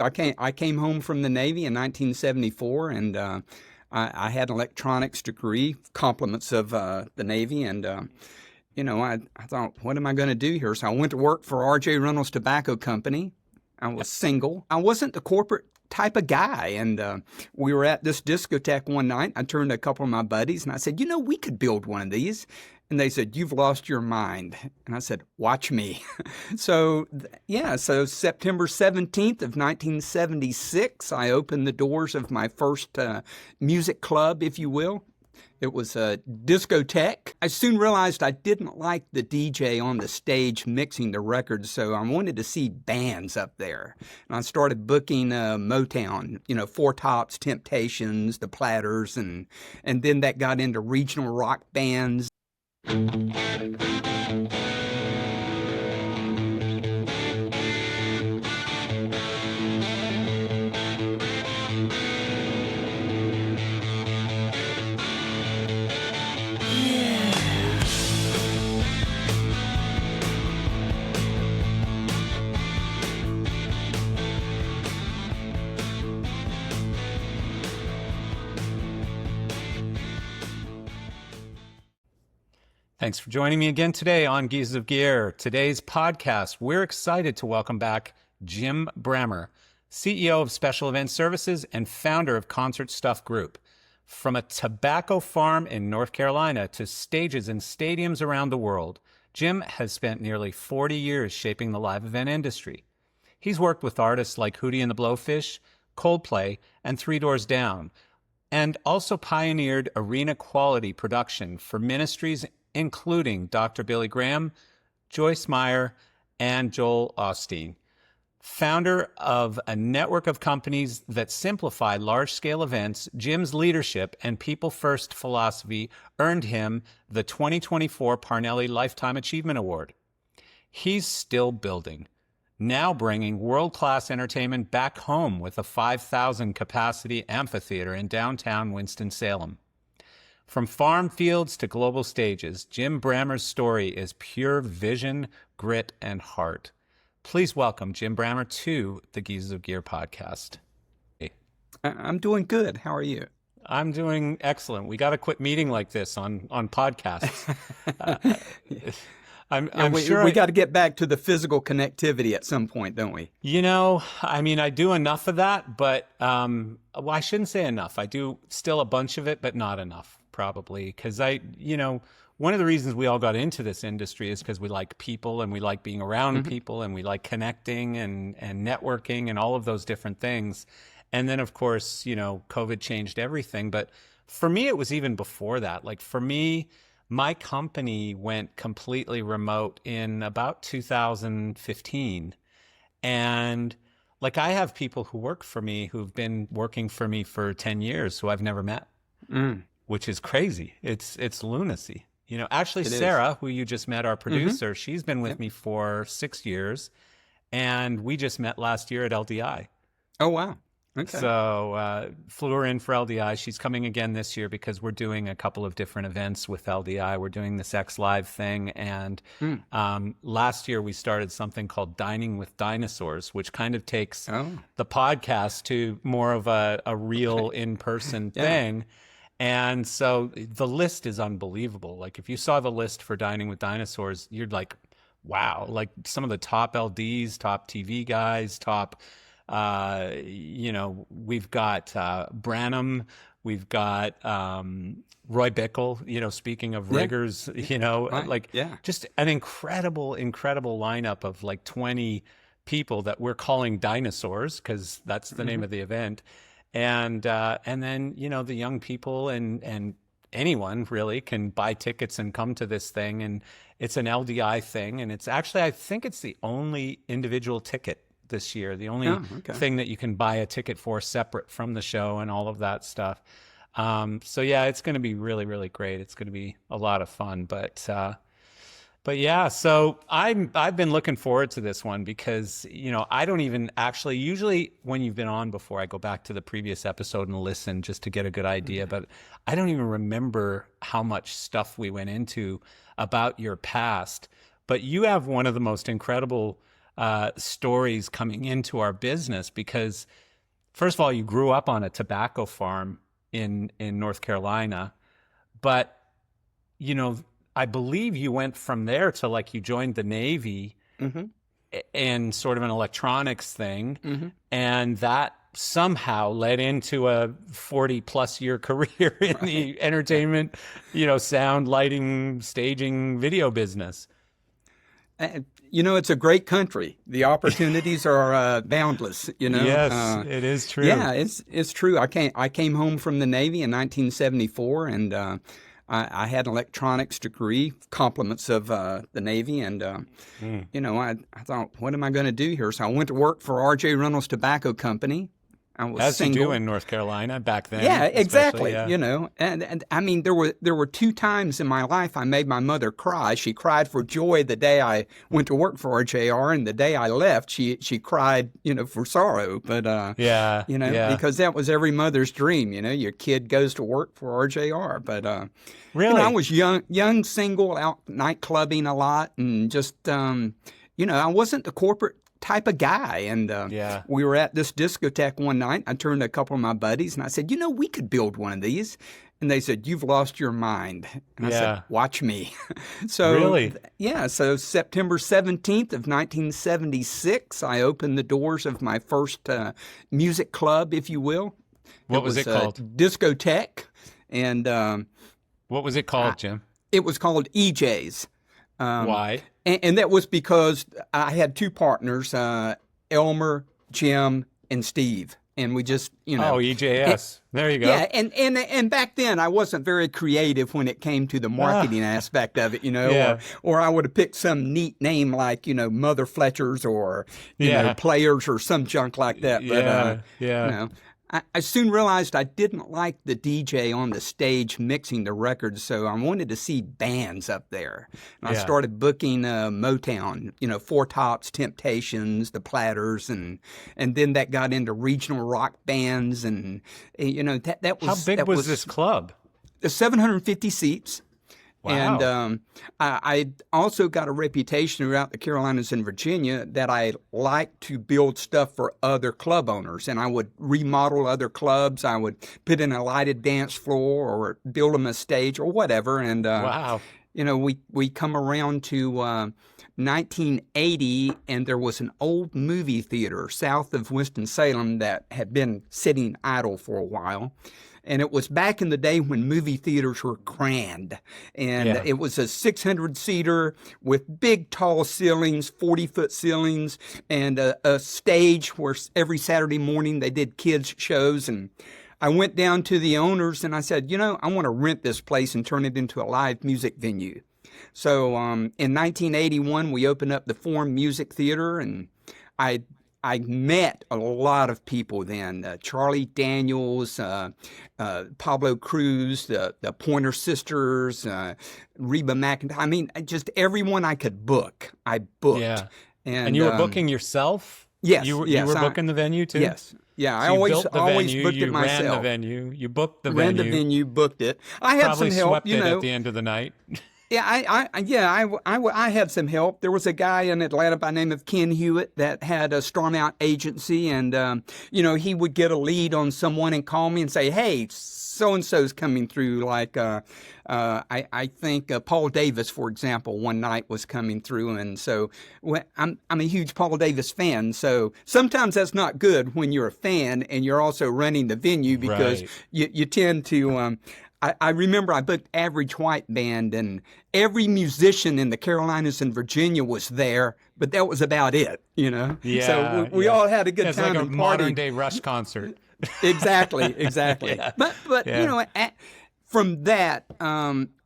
I came home from the Navy in 1974, and I had an electronics degree, compliments of the Navy, and I thought, what am I going to do here? So I went to work for R.J. Reynolds Tobacco Company. I was single. I wasn't the corporate type of guy, and we were at this discotheque one night. I turned to a couple of my buddies, and I said, we could build one of these. And they said, you've lost your mind. And I said, watch me. So September 17th of 1976, I opened the doors of my first music club, if you will. It was a discotheque. I soon realized I didn't like the DJ on the stage mixing the records, so I wanted to see bands up there. And I started booking Motown, Four Tops, Temptations, the Platters, and then that got into regional rock bands. Thanks for joining me again today on Geese of Gear. Today's podcast, we're excited to welcome back Jim Brammer, CEO of Special Event Services and founder of Concert Stuff Group. From a tobacco farm in North Carolina to stages and stadiums around the world, Jim has spent nearly 40 years shaping the live event industry. He's worked with artists like Hootie and the Blowfish, Coldplay, and Three Doors Down, and also pioneered arena quality production for ministries including Dr. Billy Graham, Joyce Meyer, and Joel Osteen. Founder of a network of companies that simplify large-scale events, Jim's leadership and people-first philosophy earned him the 2024 Parnelli Lifetime Achievement Award. He's still building, now bringing world-class entertainment back home with a 5,000-capacity amphitheater in downtown Winston-Salem. From farm fields to global stages, Jim Brammer's story is pure vision, grit, and heart. Please welcome Jim Brammer to the Geese of Gear podcast. Hey. I'm doing good. How are you? I'm doing excellent. We got to quit meeting like this on podcasts. I'm sure we got to get back to the physical connectivity at some point, don't we? I do enough of that, but I shouldn't say enough. I do still a bunch of it, but not enough. Probably because one of the reasons we all got into this industry is because we like people and we like being around people and we like connecting and networking and all of those different things. And then, of course, COVID changed everything. But for me, it was even before that. Like for me, my company went completely remote in about 2015. And like I have people who work for me who've been working for me for 10 years who I've never met. Which is crazy. It's lunacy. Actually, Sarah, who you just met, our producer, she's been with me for 6 years, and we just met last year at LDI. Oh, wow. Okay. So flew her in for LDI. She's coming again this year because we're doing a couple of different events with LDI. We're doing this X Live thing, and last year we started something called Dining with Dinosaurs, which kind of takes the podcast to more of a real in-person thing. And so the list is unbelievable. Like if you saw the list for Dining with Dinosaurs, you're like, wow, like some of the top LDs, top TV guys, top, we've got Branham, we've got Roy Bickle, speaking of riggers, just an incredible lineup of like 20 people that we're calling dinosaurs because that's the name of the event. And then, the young people and anyone really can buy tickets and come to this thing. And it's an LDI thing. And it's actually, I think it's the only individual ticket this year, the only thing that you can buy a ticket for separate from the show and all of that stuff. So yeah, it's going to be really, really great. It's going to be a lot of fun, but yeah, so I've been looking forward to this one because, I don't even actually, usually when you've been on before, I go back to the previous episode and listen just to get a good idea, but I don't even remember how much stuff we went into about your past. But you have one of the most incredible stories coming into our business because, first of all, you grew up on a tobacco farm in North Carolina, but I believe you went from there to like you joined the Navy and sort of an electronics thing, and that somehow led into a 40+ year career in the entertainment, sound, lighting, staging, video business. It's a great country. The opportunities are boundless. Yes, it is true. Yeah, it's true. I came home from the Navy in 1974, and I had an electronics degree, compliments of the Navy, and I thought, what am I going to do here? So I went to work for R.J. Reynolds Tobacco Company. I was As single. you do in North Carolina back then. Yeah, exactly. Yeah. And I mean, there were 2 times in my life I made my mother cry. She cried for joy the day I went to work for RJR, and the day I left, she cried, for sorrow. But because that was every mother's dream. Your kid goes to work for RJR. But really, I was young, single, out night clubbing a lot, and just I wasn't the corporate type of guy. And we were at this discotheque one night. I turned to a couple of my buddies and I said, we could build one of these. And they said, you've lost your mind. And I said, watch me. So really? So September 17th of 1976, I opened the doors of my first music club, if you will. What was it called? Discotheque. And what was it called, Jim? It was called EJ's. Why? And that was because I had 2 partners, Elmer, Jim, and Steve. And we just, Oh, EJS. There you go. Yeah, and back then I wasn't very creative when it came to the marketing aspect of it, or I would have picked some neat name like, Mother Fletcher's or, Players or some junk like that. But, I soon realized I didn't like the DJ on the stage mixing the records, so I wanted to see bands up there. And I started booking Motown, Four Tops, Temptations, the Platters, and then that got into regional rock bands, and that was. How big was this club? 750 seats. Wow. And I also got a reputation throughout the Carolinas and Virginia that I like to build stuff for other club owners. And I would remodel other clubs. I would put in a lighted dance floor or build them a stage or whatever. And, wow. We come around to 1980, and there was an old movie theater south of Winston-Salem that had been sitting idle for a while. And it was back in the day when movie theaters were grand. And it was a 600-seater with big, tall ceilings, 40-foot ceilings, and a stage where every Saturday morning they did kids' shows. And I went down to the owners and I said, I want to rent this place and turn it into a live music venue. So in 1981, we opened up the Forum Music Theater, and I met a lot of people then. Charlie Daniels, Pablo Cruz, the Pointer Sisters, Reba McEntire. I mean, just everyone I could book, I booked. Yeah. And you were booking yourself? Yes. You were booking the venue too? Yes. Yeah, So I always built the venue, booked it myself. You ran the venue, you booked the ran venue. the venue, booked it. I had Probably some help, swept it at the end of the night. Yeah, I had some help. There was a guy in Atlanta by the name of Ken Hewitt that had a storm out agency, and he would get a lead on someone and call me and say, "Hey, so and so's coming through." Like I think Paul Davis, for example, one night was coming through, and so I'm a huge Paul Davis fan. So sometimes that's not good when you're a fan and you're also running the venue because you tend to. I remember I booked Average White Band, and every musician in the Carolinas and Virginia was there, but that was about it, Yeah. So we all had a good time. It's like a and modern day Rush concert. Exactly. But from that,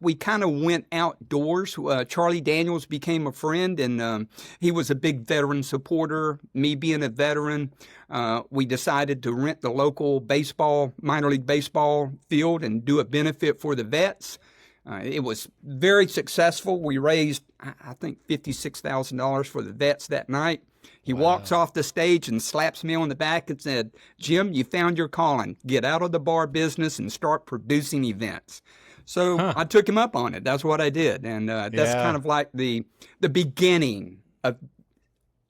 we kind of went outdoors. Charlie Daniels became a friend, and he was a big veteran supporter. Me being a veteran, we decided to rent the local minor league baseball field and do a benefit for the vets. It was very successful. We raised, I think, $56,000 for the vets that night. He walks off the stage and slaps me on the back and said, "Jim, you found your calling. Get out of the bar business and start producing events." So I took him up on it. That's what I did. And that's kind of like the beginning of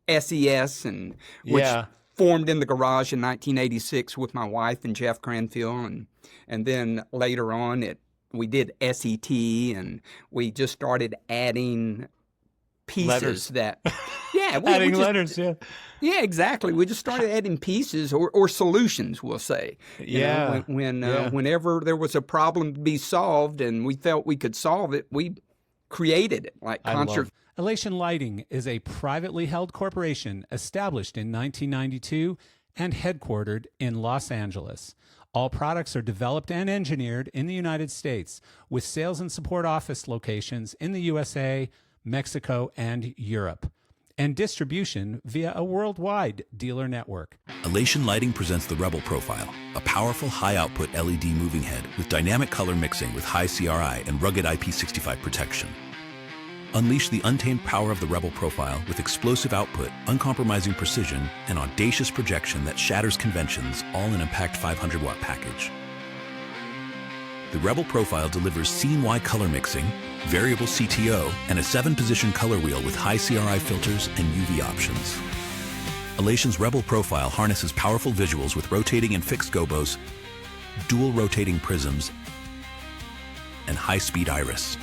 SES, and which Yeah. formed in the garage in 1986 with my wife and Jeff Cranfield, and then later on we did SET, and we just started adding pieces Letters. that, yeah, we Adding just, letters, yeah. yeah, exactly. We just started adding pieces or solutions, we'll say. You know, whenever there was a problem to be solved and we felt we could solve it, we created it, like concert. Elation Lighting is a privately held corporation established in 1992 and headquartered in Los Angeles. All products are developed and engineered in the United States, with sales and support office locations in the USA, Mexico, and Europe, and distribution via a worldwide dealer network. Elation Lighting presents the Rebel Profile, a powerful high-output LED moving head with dynamic color mixing with high CRI and rugged IP65 protection. Unleash the untamed power of the Rebel Profile with explosive output, uncompromising precision, and audacious projection that shatters conventions, all in a packed 500-watt package. The Rebel Profile delivers scene-wide color mixing, variable CTO, and a 7-position color wheel with high CRI filters and UV options. Elation's Rebel Profile harnesses powerful visuals with rotating and fixed gobos, dual rotating prisms, and high-speed iris.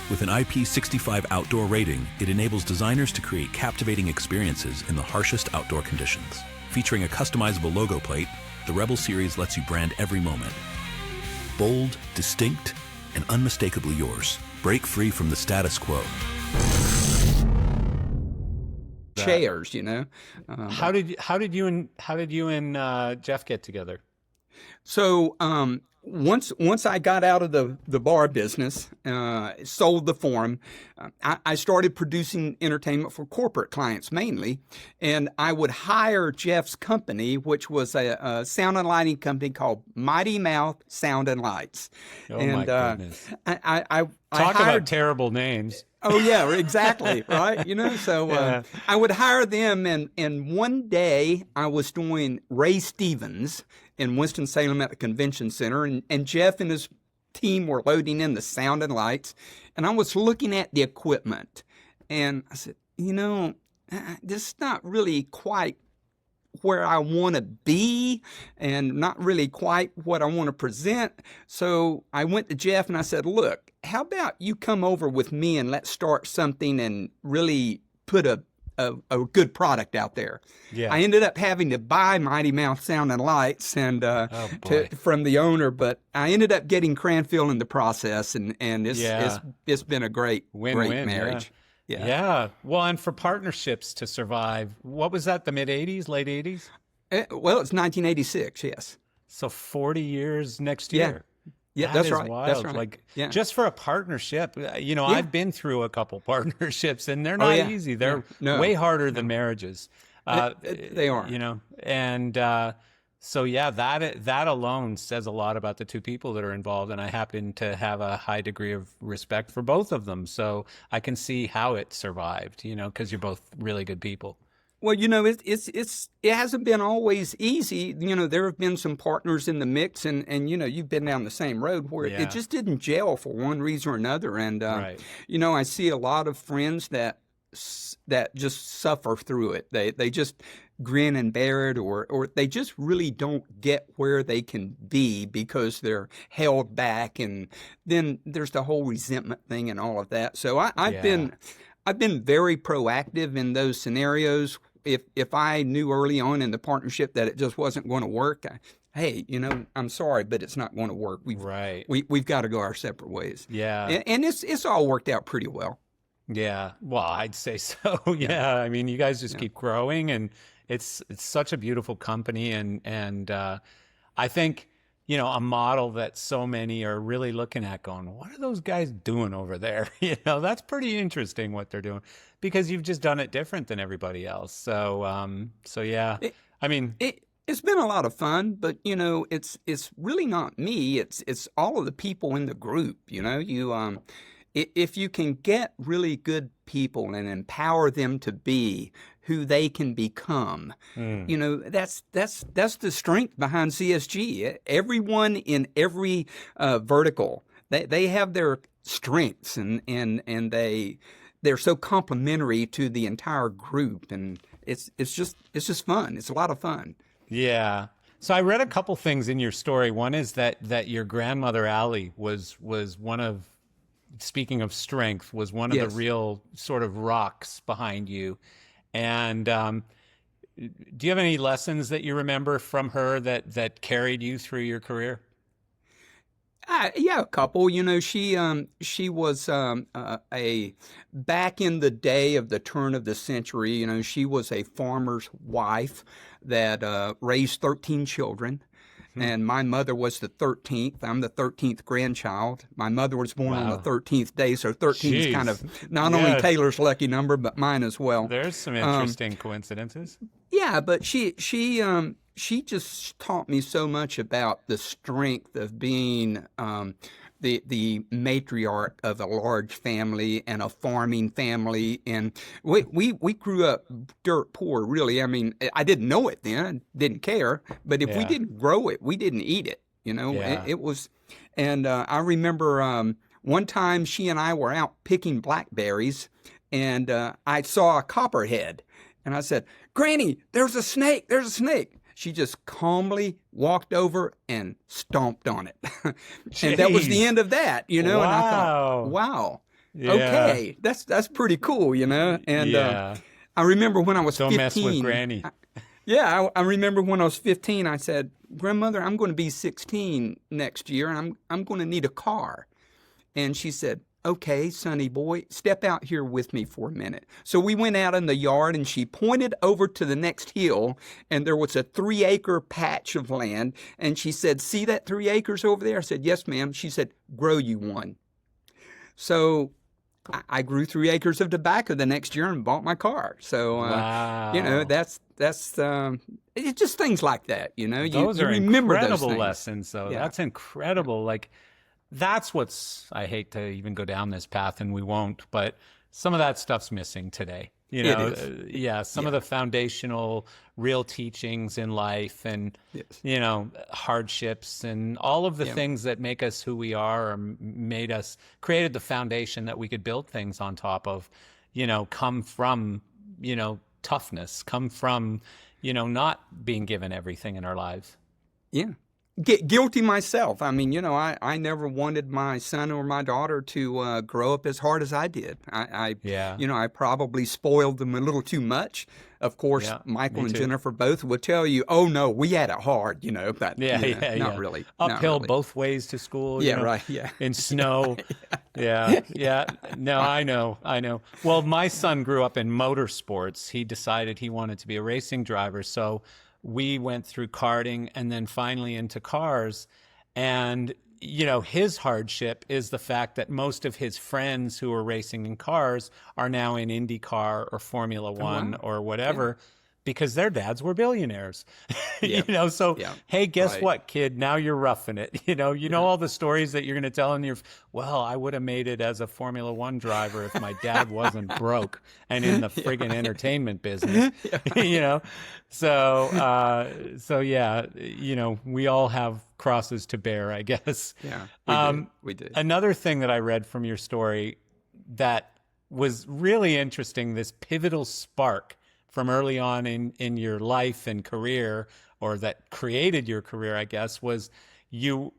With an IP65 outdoor rating, it enables designers to create captivating experiences in the harshest outdoor conditions. Featuring a customizable logo plate, the Rebel series lets you brand every moment. Bold, distinct, and unmistakably yours. Break free from the status quo. Chairs, you know. How did you and Jeff get together? So once I got out of the bar business, sold the Forum, I started producing entertainment for corporate clients mainly, and I would hire Jeff's company, which was a sound and lighting company called Mighty Mouth Sound and Lights. Oh, and, my goodness. I Talk hired, about terrible names. Oh yeah, exactly, right? You know, so I would hire them, and one day I was doing Ray Stevens in Winston-Salem at the convention center, and Jeff and his team were loading in the sound and lights, and I was looking at the equipment, and I said, you know, this is not really quite where I want to be and not really quite what I want to present. So I went to Jeff and I said, look, how about you come over with me and let's start something and really put a good product out there. Yeah. I ended up having to buy Mighty Mouth Sound and Lights and from the owner, but I ended up getting Cranfield in the process, and it's been a great marriage. Yeah. Well, and for partnerships to survive, what was that, the mid-'80s, late 80s? Well, it's 1986, yes. So 40 years next year. Yeah, that's right. Wild. That's right. Like, yeah. Just for a partnership, you know, I've been through a couple partnerships, and they're not easy. They're way harder than marriages. They are. You know, and so yeah, that alone says a lot about the two people that are involved, and I happen to have a high degree of respect for both of them. So I can see how it survived. You know, because you're both really good people. Well, you know, it hasn't been always easy. You know, there have been some partners in the mix, and you know, you've been down the same road where it just didn't gel for one reason or another. And you know, I see a lot of friends that just suffer through it. They just grin and bear it, or they just really don't get where they can be because they're held back, and then there's the whole resentment thing and all of that. So I've been very proactive in those scenarios. If I knew early on in the partnership that it just wasn't going to work, hey, you know, I'm sorry, but it's not going to work. We've got to go our separate ways. Yeah, and it's all worked out pretty well. Yeah, well, I'd say so. Yeah, I mean, you guys just keep growing, and it's such a beautiful company, and I think, you know, a model that so many are really looking at going, what are those guys doing over there? You know, that's pretty interesting what they're doing, because you've just done it different than everybody else. So, yeah, I mean, it's been a lot of fun, but you know, it's really not me. It's all of the people in the group. You know, if you can get really good people and empower them to be who they can become, you know, that's the strength behind CSG. Everyone in every vertical, they have their strengths, and they're so complimentary to the entire group, and it's just fun. It's a lot of fun. Yeah. So I read a couple things in your story. One is that your grandmother Allie was one of, speaking of strength, was one of the real sort of rocks behind you. And do you have any lessons that you remember from her that carried you through your career? Yeah, a couple. You know, she was a back in the day of the turn of the century. You know, she was a farmer's wife that raised 13 children. And my mother was the 13th. I'm the 13th grandchild. My mother was born on the 13th day, so 13 is kind of not only Taylor's lucky number, but mine as well. There's some interesting coincidences. Yeah, but she just taught me so much about the strength of being the matriarch of a large family and a farming family. And we grew up dirt poor, really. I mean, I didn't know it then. I didn't care. But if we didn't grow it, we didn't eat it. You know, it was. And I remember one time she and I were out picking blackberries, and I saw a copperhead. And I said, "Granny, there's a snake. There's a snake." She just calmly walked over and stomped on it. And that was the end of that, you know. Wow. And I thought, wow, okay, that's pretty cool, you know. And I remember when I was 15. Don't mess with Granny. I remember when I was 15, I said, "Grandmother, I'm going to be 16 next year, and I'm going to need a car." And she said, "Okay, sonny boy, step out here with me for a minute." So we went out in the yard, and she pointed over to the next hill, and there was a 3-acre patch of land. And she said, "See that 3 acres over there?" I said, "Yes, ma'am." She said, "Grow you one." So I grew 3 acres of tobacco the next year and bought my car. So, you know, that's it's just things like that, you know. Those you are remember incredible those things. lessons, though. Yeah. That's incredible. Like, that's what's, I hate to even go down this path, and we won't, but some of that stuff's missing today. You know, some of the foundational real teachings in life and, you know, hardships and all of the things that make us who we are or created the foundation that we could build things on top of, you know, come from, you know, toughness, come from, you know, not being given everything in our lives. Yeah. Guilty myself. I mean, you know, I never wanted my son or my daughter to grow up as hard as I did. You know, I probably spoiled them a little too much. Of course, Michael and Jennifer both would tell you, "Oh no, we had it hard," you know, but not really. Uphill both ways to school. Yeah, you know, right. Yeah. In snow. No, I know. Well, my son grew up in motorsports. He decided he wanted to be a racing driver, so we went through karting and then finally into cars. And, you know, his hardship is the fact that most of his friends who are racing in cars are now in IndyCar or Formula One or whatever. Because their dads were billionaires, you know. So, hey, guess what, kid? Now you're roughing it. You know all the stories that you're going to tell in your. Well, I would have made it as a Formula One driver if my dad wasn't broke and in the friggin' entertainment business. You know, so yeah, you know, we all have crosses to bear, I guess. Yeah, we did. Another thing that I read from your story that was really interesting, this pivotal spark from early on in your life and career, or that created your career, I guess, was you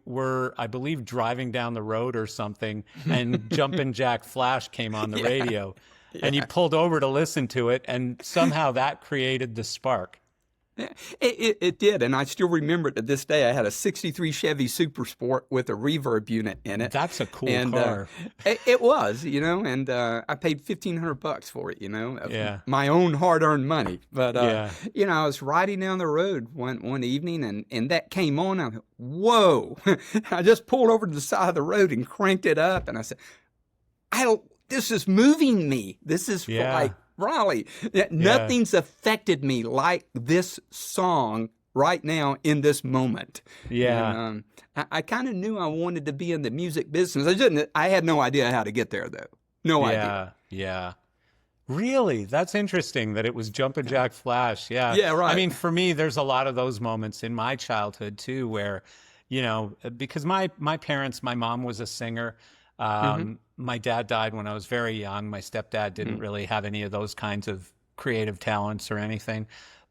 were, I believe, driving down the road or something, and Jumpin' Jack Flash came on the radio, and you pulled over to listen to it, and somehow that created the spark. It did, and I still remember it to this day. I had a '63 Chevy Super Sport with a reverb unit in it. That's a cool car. It was, you know, and I paid $1,500 for it, you know, my own hard-earned money. But you know, I was riding down the road one evening, and that came on. I thought, whoa! I just pulled over to the side of the road and cranked it up, and I said, this is moving me. This is like Raleigh. Nothing's affected me like this song right now in this moment. And, I kind of knew I wanted to be in the music business. I had no idea how to get there, though. No idea. Yeah. Really? That's interesting that it was Jumpin' Jack Flash. Yeah. Yeah, right. I mean, for me, there's a lot of those moments in my childhood, too, where, you know, because my parents, my mom was a singer. My dad died when I was very young. My stepdad didn't really have any of those kinds of creative talents or anything.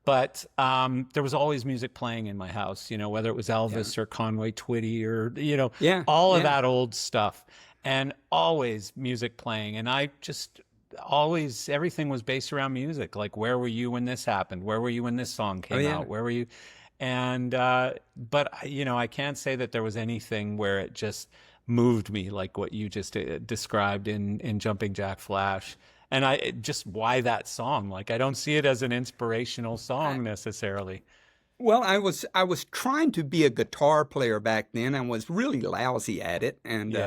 But there was always music playing in my house, whether it was Elvis or Conway Twitty or, all of that old stuff. And always music playing. And I just always, everything was based around music. Like, where were you when this happened? Where were you when this song came out? Where were you? And, but, I can't say that there was anything where it just moved me like what you just described in Jumping Jack Flash. And why that song? Like, I don't see it as an inspirational song necessarily. Well, I was trying to be a guitar player back then. I was really lousy at it, and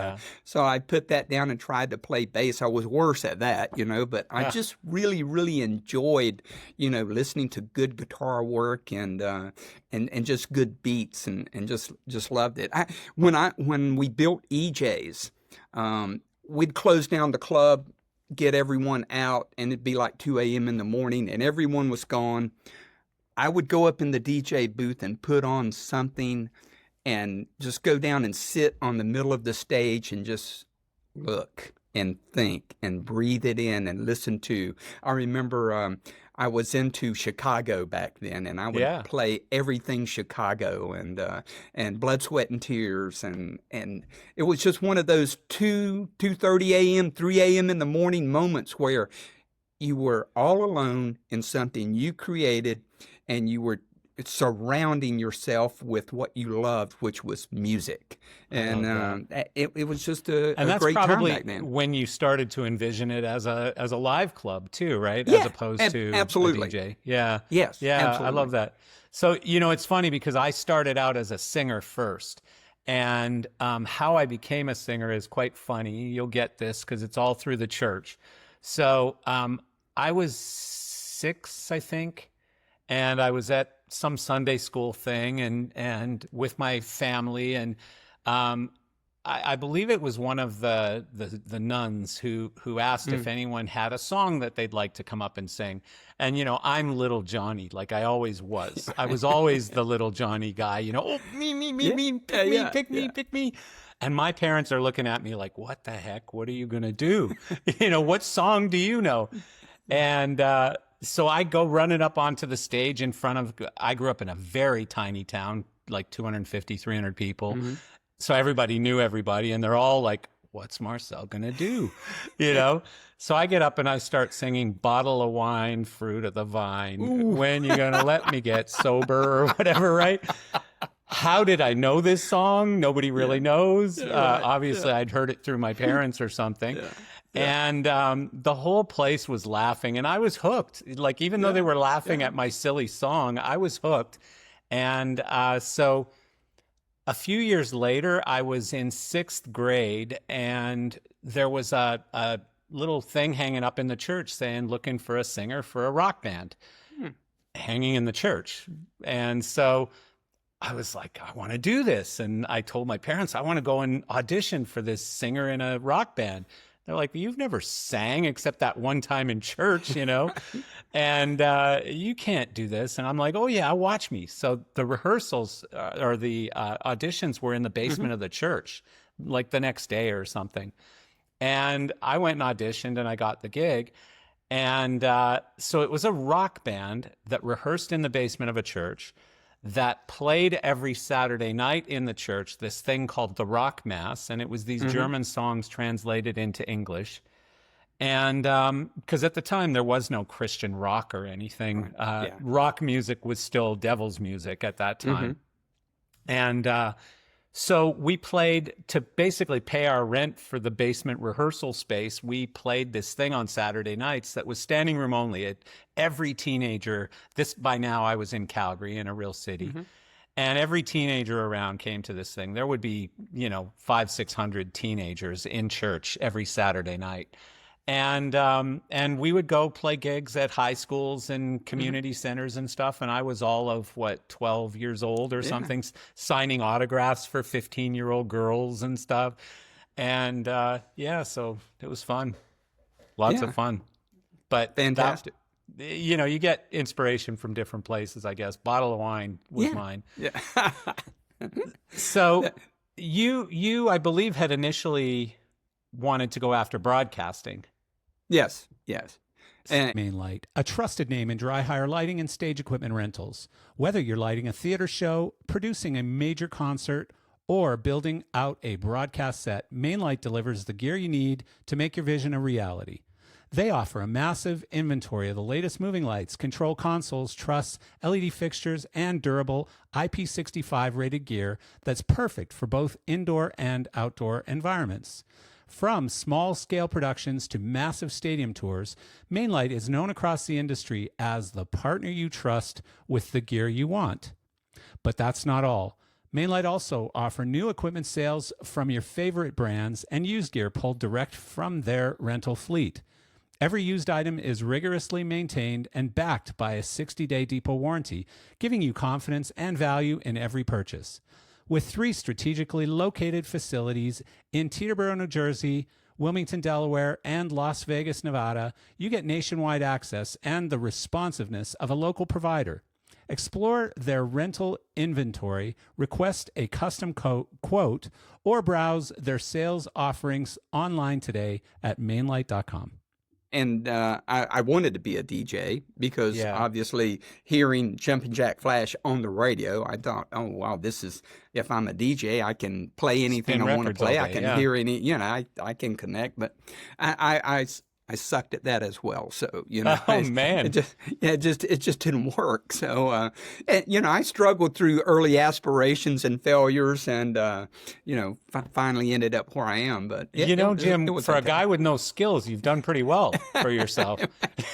so I put that down and tried to play bass. I was worse at that, but I just really, really enjoyed, listening to good guitar work and just good beats, and just loved it. When we built EJ's, we'd close down the club, get everyone out, and it'd be like 2 a.m. in the morning, and everyone was gone. I would go up in the DJ booth and put on something and just go down and sit on the middle of the stage and just look and think and breathe it in and listen to. I remember I was into Chicago back then, and I would play everything Chicago and Blood, Sweat, and Tears. And it was just one of those 2:30 a.m., 3 a.m. in the morning moments where you were all alone in something you created, and you were surrounding yourself with what you loved, which was music. And it was just a great time back then. When you started to envision it as a live club too, right? As opposed to absolutely. a DJ. Yeah. Yes. Yeah. Absolutely. I love that. So, it's funny because I started out as a singer first. And how I became a singer is quite funny. You'll get this because it's all through the church. So I was 6, I think. And I was at some Sunday school thing and with my family, and I believe it was one of the nuns who asked if anyone had a song that they'd like to come up and sing. And I'm little Johnny, like I always was. I was always the little Johnny guy, oh, me, pick me. And my parents are looking at me like, what the heck? What are you gonna do? What song do you know? And so I go running up onto the stage in front of, I grew up in a very tiny town, like 250, 300 people. So everybody knew everybody, and they're all like, what's Marcel going to do? So I get up and I start singing Bottle of Wine, Fruit of the Vine. Ooh. When you going to let me get sober or whatever, right? How did I know this song? Nobody really knows. Obviously, I'd heard it through my parents or something. And the whole place was laughing, and I was hooked. Like, even though they were laughing at my silly song, I was hooked. And so a few years later, I was in 6th grade, and there was a little thing hanging up in the church saying, looking for a singer for a rock band, hanging in the church. And so I was like, I want to do this. And I told my parents, I want to go and audition for this singer in a rock band. They're like, you've never sang except that one time in church, and you can't do this. And I'm like, oh, yeah, watch me. So the rehearsals or the auditions were in the basement of the church, like the next day or something. And I went and auditioned, and I got the gig. And so it was a rock band that rehearsed in the basement of a church, that played every Saturday night in the church, this thing called the Rock Mass. And it was these German songs translated into English. And because at the time there was no Christian rock or anything. Rock music was still devil's music at that time. And so we played to basically pay our rent for the basement rehearsal space. We played this thing on Saturday nights that was standing room only. Every teenager, by now I was in Calgary, in a real city, and every teenager around came to this thing. There would be, 500-600 teenagers in church every Saturday night. And we would go play gigs at high schools and community centers and stuff. And I was all of 12 years old or something, signing autographs for 15-year-old girls and stuff. And so it was fun. Lots of fun. But fantastic. You get inspiration from different places, I guess. Bottle of Wine was mine. So you, I believe, had initially wanted to go after broadcasting. Yes, yes. And Mainlight, a trusted name in dry hire lighting and stage equipment rentals. Whether you're lighting a theater show, producing a major concert, or building out a broadcast set, Mainlight delivers the gear you need to make your vision a reality. They offer a massive inventory of the latest moving lights, control consoles, trusses, LED fixtures, and durable IP65 rated gear that's perfect for both indoor and outdoor environments. From small-scale productions to massive stadium tours, Mainlight is known across the industry as the partner you trust with the gear you want. But that's not all. Mainlight also offer new equipment sales from your favorite brands and used gear pulled direct from their rental fleet. Every used item is rigorously maintained and backed by a 60-day depot warranty, giving you confidence and value in every purchase. With 3 strategically located facilities in Teterboro, New Jersey, Wilmington, Delaware, and Las Vegas, Nevada, you get nationwide access and the responsiveness of a local provider. Explore their rental inventory, request a custom quote, or browse their sales offerings online today at mainlight.com. And I wanted to be a DJ because obviously hearing Jumpin' Jack Flash on the radio, I thought, oh, wow, this is, if I'm a DJ, I can play anything I want to play. I can hear any, I can connect. But I sucked at that as well. So, man, it just didn't work. So, I struggled through early aspirations and failures and, finally ended up where I am. But, Jim, it was for a okay. guy with no skills, you've done pretty well for yourself.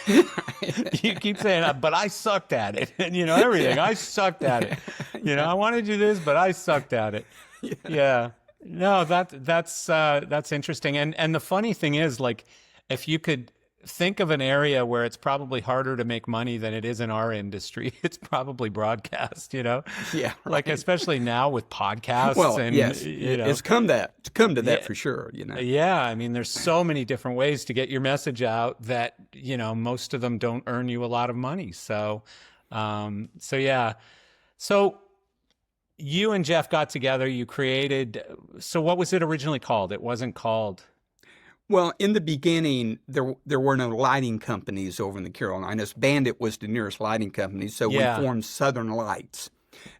You keep saying, but I sucked at it. And, everything. I sucked at it. I want to do this, but I sucked at it. Yeah. No, that's interesting. And the funny thing is, like, if you could think of an area where it's probably harder to make money than it is in our industry, it's probably broadcast, Yeah. Right. Like, especially now with podcasts. Well, and, yes, it's come to that for sure, Yeah. I mean, there's so many different ways to get your message out that, most of them don't earn you a lot of money. So, yeah. So you and Jeff got together, you created, so what was it originally called? It wasn't called... Well, in the beginning, there were no lighting companies over in the Carolinas. Bandit was the nearest lighting company, so we formed Southern Lights.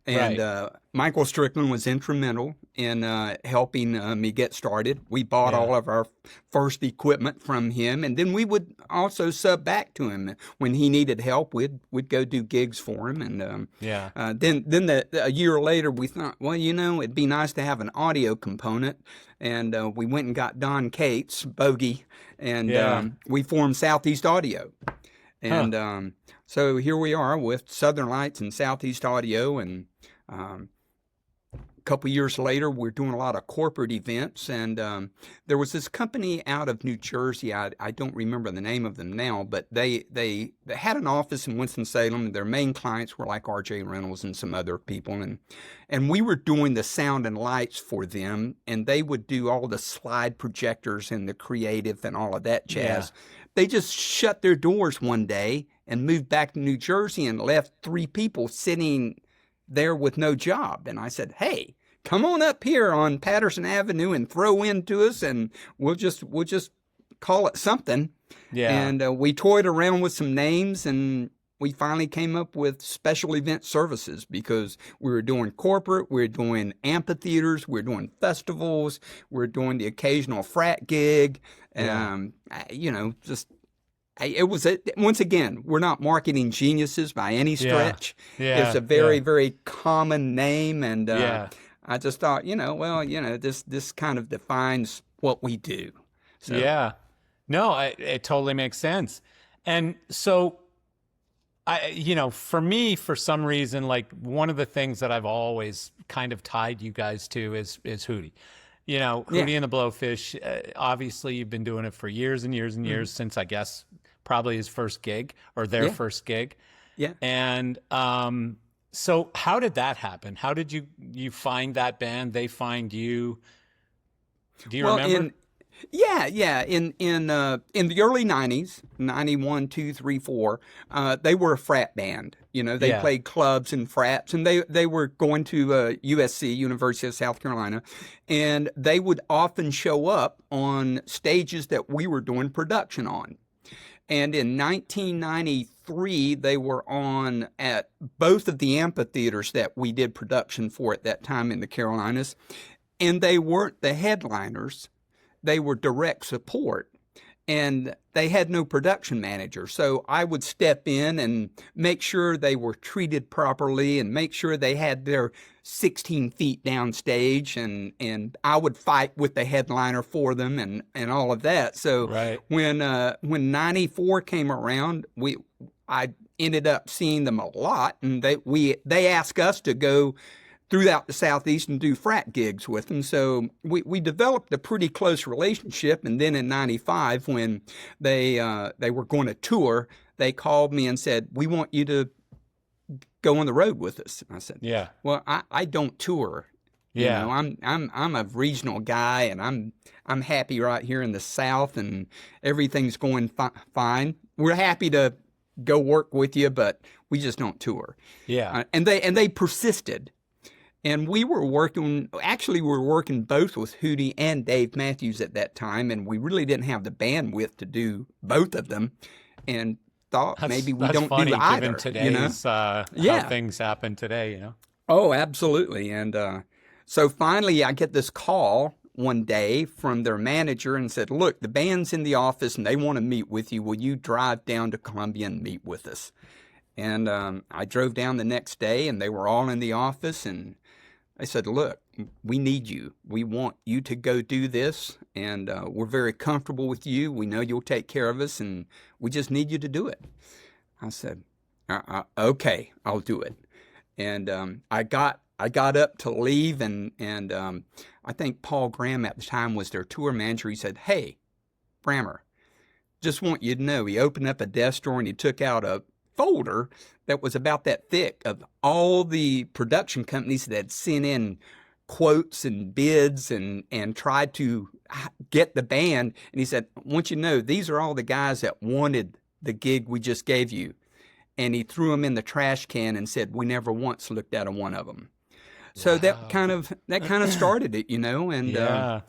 And Michael Strickland was instrumental in helping me get started. We bought all of our first equipment from him, and then we would also sub back to him when he needed help. We'd go do gigs for him, and then a year later we thought, well, it'd be nice to have an audio component, and we went and got Don Cates, Bogey, and we formed Southeast Audio, and. So here we are with Southern Lights and Southeast Audio, and a couple years later, we're doing a lot of corporate events, and there was this company out of New Jersey. I don't remember the name of them now, but they had an office in Winston-Salem. Their main clients were like R.J. Reynolds and some other people, and we were doing the sound and lights for them, and they would do all the slide projectors and the creative and all of that jazz. Yeah. They just shut their doors one day and moved back to New Jersey and left 3 people sitting there with no job. And I said, hey, come on up here on Patterson Avenue and throw into us, and we'll just call it something. Yeah. And we toyed around with some names, and we finally came up with Special Event Services because we were doing corporate, we were doing amphitheaters, we were doing festivals, we were doing the occasional frat gig. It was, once again, we're not marketing geniuses by any stretch. It's a very, very common name. And I just thought, this kind of defines what we do. So. Yeah. No, it totally makes sense. And so, for me, for some reason, like one of the things that I've always kind of tied you guys to is Hootie. Hootie and the Blowfish, obviously you've been doing it for years and years and years since, I guess, probably his first gig or their first gig. Yeah. And so how did that happen? How did you find that band? They find you? Do you remember? Yeah. In the early '90s, '91, '92, '93, '94, they were a frat band. They Yeah. played clubs and frats, and they were going to USC, University of South Carolina, and they would often show up on stages that we were doing production on. And in 1993, they were on at both of the amphitheaters that we did production for at that time in the Carolinas. And they weren't the headliners, they were direct support. And they had no production manager. So I would step in and make sure they were treated properly and make sure they had their 16 feet downstage. And I would fight with the headliner for them and all of that. So Right. when 94 came around, I ended up seeing them a lot. And they asked us to go throughout the Southeast and do frat gigs with them. So we developed a pretty close relationship. And then in 95, when they were going to tour, they called me and said, "We want you to go on the road with us." And I said, Yeah. "Well, I don't tour. Yeah. I'm a regional guy, and I'm happy right here in the South, and everything's going fine. We're happy to go work with you, but we just don't tour." Yeah. And they persisted. And we were working both with Hootie and Dave Matthews at that time, and we really didn't have the bandwidth to do both of them, and thought maybe we don't funny, do either. given today's how things happen today. Oh, absolutely. And so finally I get this call one day from their manager and said, "Look, the band's in the office and they want to meet with you. Will you drive down to Columbia and meet with us?" And I drove down the next day, and they were all in the office, and I said, "Look, we need you. We want you to go do this, and we're very comfortable with you. We know you'll take care of us, and we just need you to do it." I said, "Okay, I'll do it." And I got up to leave, and I think Paul Graham at the time was their tour manager. He said, "Hey, Brammer, just want you to know," he opened up a desk drawer and he took out a folder that was about that thick of all the production companies that had sent in quotes and bids and tried to get the band. And he said, "I want you to know, these are all the guys that wanted the gig we just gave you." And he threw them in the trash can and said, "We never once looked at one of them." So Wow. that kind of started it, And Yeah.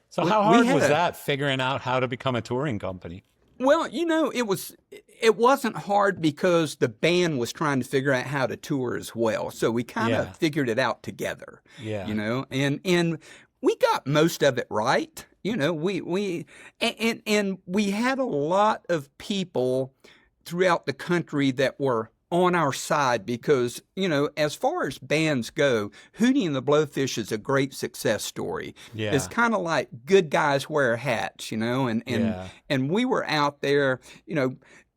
So we- how we hard had was a- that, figuring out how to become a touring company? Well, it wasn't hard because the band was trying to figure out how to tour as well. So we kind of figured it out together. Yeah. And we got most of it right. We had a lot of people throughout the country that were on our side because, as far as bands go, Hootie and the Blowfish is a great success story. Yeah. It's kind of like good guys wear hats, and we were out there,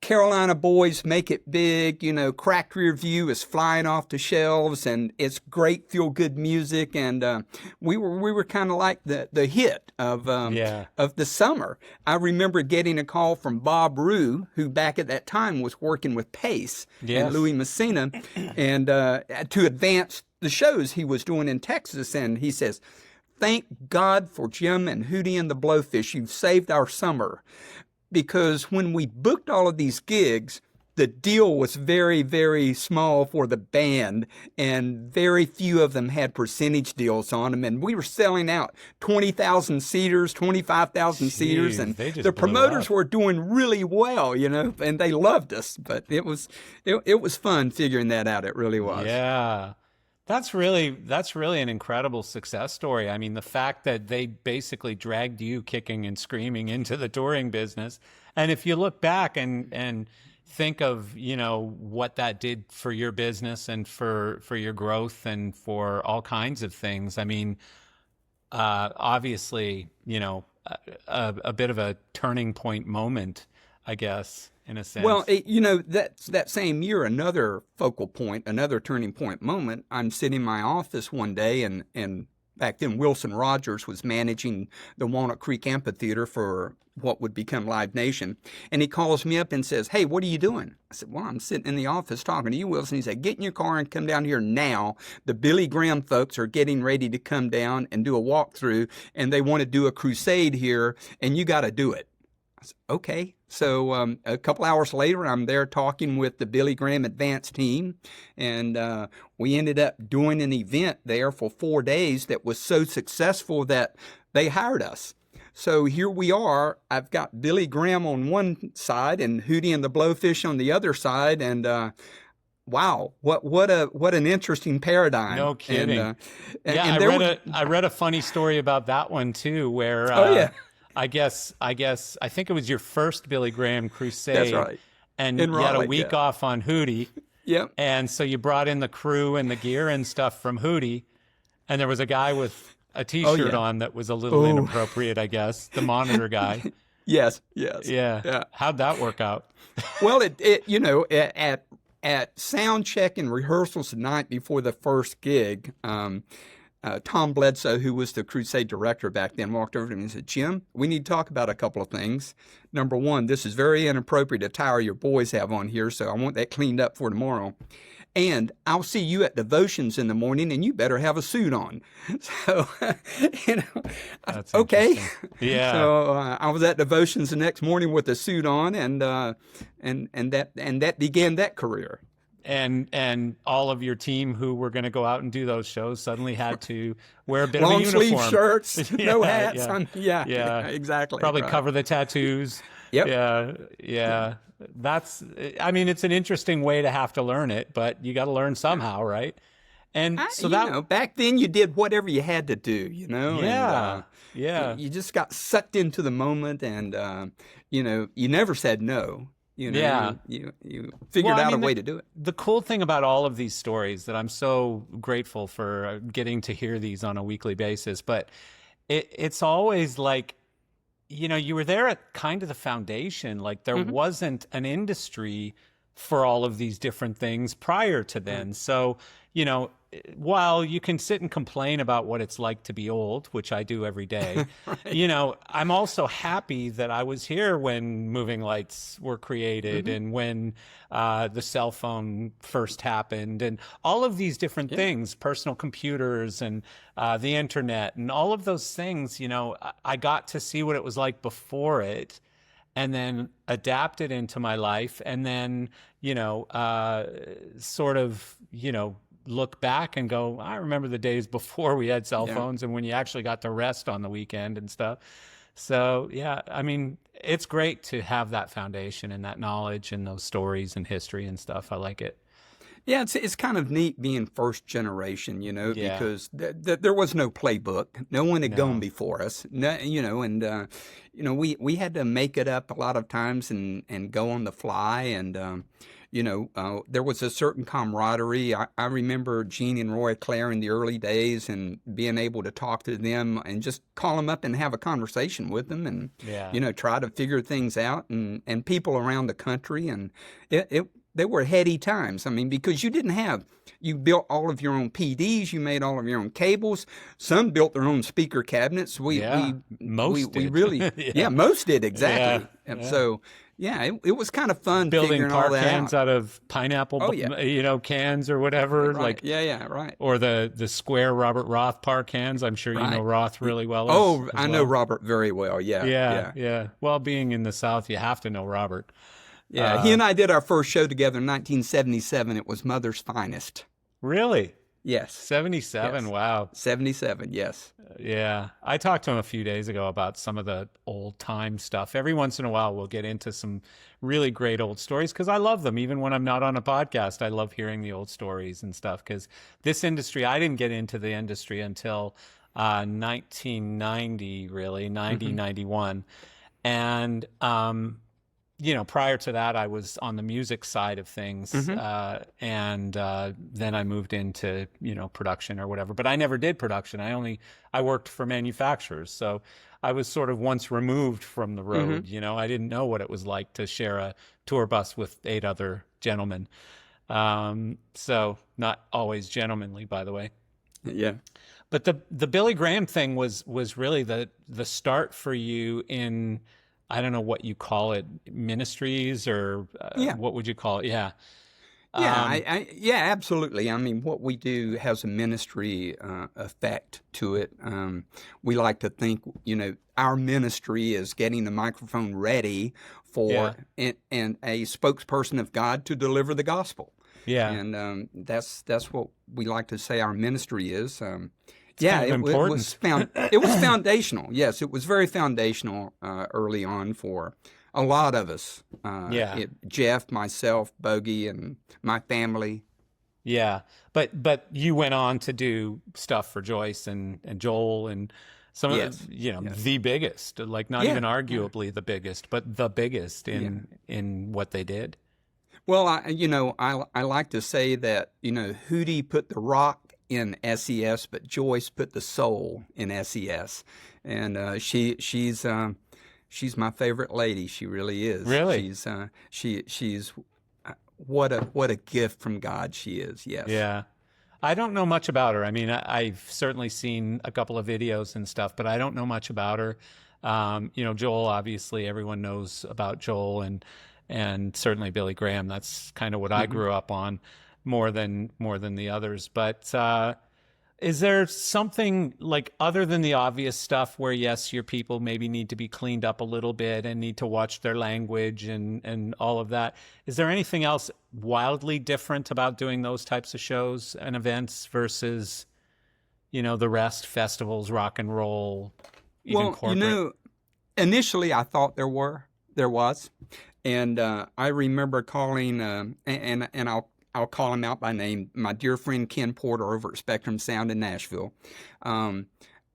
Carolina boys make it big, Cracked Rear View is flying off the shelves, and it's great feel-good music, and we were kind of like the hit of the summer. I remember getting a call from Bob Rue, who back at that time was working with Pace and Louis Messina, and to advance the shows he was doing in Texas, and he says, "Thank God for Jim and Hootie and the Blowfish. You've saved our summer." Because when we booked all of these gigs, the deal was very, very small for the band, and very few of them had percentage deals on them. And we were selling out 20,000 seaters, 25,000 seaters, and they just the blew promoters up. were doing really well, and they loved us. But it was fun figuring that out. It really was. Yeah. That's really an incredible success story. I mean, the fact that they basically dragged you kicking and screaming into the touring business. And if you look back and think of, what that did for your business and for your growth and for all kinds of things, I mean, obviously, a bit of a turning point moment, I guess, in a sense. Well, that same year, another focal point, another turning point moment, I'm sitting in my office one day and back then Wilson Rogers was managing the Walnut Creek Amphitheater for what would become Live Nation. And he calls me up and says, "Hey, what are you doing?" I said, "Well, I'm sitting in the office talking to you, Wilson." He said, "Get in your car and come down here now. The Billy Graham folks are getting ready to come down and do a walkthrough, and they want to do a crusade here, and you got to do it." I said, "Okay." So a couple hours later, I'm there talking with the Billy Graham Advance team, and we ended up doing an event there for 4 days that was so successful that they hired us. So here we are. I've got Billy Graham on one side and Hootie and the Blowfish on the other side, and wow, what an interesting paradigm. No kidding. And I read a funny story about that one too, where oh yeah. I think it was your first Billy Graham crusade. That's right. And In you had a Raleigh, week yeah. off on Hootie. Yep. And so you brought in the crew and the gear and stuff from Hootie. And there was a guy with a T-shirt yeah. on that was a little inappropriate, I guess. The monitor guy. Yes. Yeah. How'd that work out? Well, at sound check and rehearsals the night before the first gig, Tom Bledsoe, who was the crusade director back then, walked over to me and said, "Jim, we need to talk about a couple of things. Number one, this is very inappropriate attire your boys have on here, so I want that cleaned up for tomorrow. And I'll see you at devotions in the morning, and you better have a suit on." So, That's okay. interesting. Yeah. So I was at devotions the next morning with a suit on, and that began that career. And all of your team who were going to go out and do those shows suddenly had to wear a bit of a Long uniform. sleeve shirts, no hats. Yeah. Yeah, exactly. Probably right. cover the tattoos. Yep. Yeah. It's an interesting way to have to learn it, but you got to learn somehow, right? And so back then you did whatever you had to do, you know? Yeah. And, you just got sucked into the moment, and, you never said no. You figured out a way to do it. The cool thing about all of these stories that I'm so grateful for getting to hear these on a weekly basis, but it's always like, you were there at kind of the foundation. Like there wasn't an industry for all of these different things prior to then. So, while you can sit and complain about what it's like to be old, which I do every day, right. I'm also happy that I was here when moving lights were created and when the cell phone first happened and all of these different things, personal computers and the internet and all of those things, I got to see what it was like before it and then adapt it into my life and then, look back and go, I remember the days before we had cell phones and when you actually got to rest on the weekend and stuff. So, it's great to have that foundation and that knowledge and those stories and history and stuff. I like it. Yeah, it's kind of neat being first generation, because there was no playbook. No one had gone before us, we had to make it up a lot of times and go on the fly and, there was a certain camaraderie. I remember Gene and Roy Claire in the early days and being able to talk to them and just call them up and have a conversation with them and, try to figure things out and people around the country. And they were heady times. Because you built all of your own PDs, you made all of your own cables. Some built their own speaker cabinets. Most did. Most did, exactly. Yeah. So, it was kind of fun building figuring park all that cans out of pineapple, cans or whatever. Right. Right. Or the square Robert Roth park cans. I'm sure you know Roth really well. I know Robert very well. Yeah. Well, being in the South, you have to know Robert. Yeah, he and I did our first show together in 1977. It was Mother's Finest. Really? Yes. 77, yes. Wow. 77, yes. Yeah. I talked to him a few days ago about some of the old time stuff. Every once in a while, we'll get into some really great old stories because I love them. Even when I'm not on a podcast, I love hearing the old stories and stuff because this industry, I didn't get into the industry until 1990, really, 91. And, prior to that, I was on the music side of things, and then I moved into, production or whatever. But I never did production. I worked for manufacturers. So I was sort of once removed from the road. I didn't know what it was like to share a tour bus with 8 other gentlemen. So not always gentlemanly, by the way. Yeah. But the Billy Graham thing was really the start for you in, I don't know what you call it, ministries, or what would you call it? Yeah. Yeah, absolutely. I mean, what we do has a ministry effect to it. We like to think, our ministry is getting the microphone ready for and a spokesperson of God to deliver the gospel. Yeah, and that's what we like to say our ministry is. It was foundational. Yes, it was very foundational early on for a lot of us. Jeff, myself, Bogey, and my family. Yeah, but you went on to do stuff for Joyce and Joel and some of the biggest, like not even arguably the biggest, but the biggest in what they did. Well, I like to say that Hootie put the rock in SES, but Joyce put the soul in SES, and she's my favorite lady. She really is. Really? She's what a gift from God she is. Yes. Yeah. I don't know much about her. I mean, I've certainly seen a couple of videos and stuff, but I don't know much about her. Joel, obviously everyone knows about Joel, and certainly Billy Graham. That's kind of what I grew up on more than the others. But is there something, like, other than the obvious stuff where, yes, your people maybe need to be cleaned up a little bit and need to watch their language and all of that? Is there anything else wildly different about doing those types of shows and events versus, the rest, festivals, rock and roll, even corporate? Initially I thought there was. And I remember calling, and I'll call him out by name, my dear friend Ken Porter over at Spectrum Sound in Nashville. I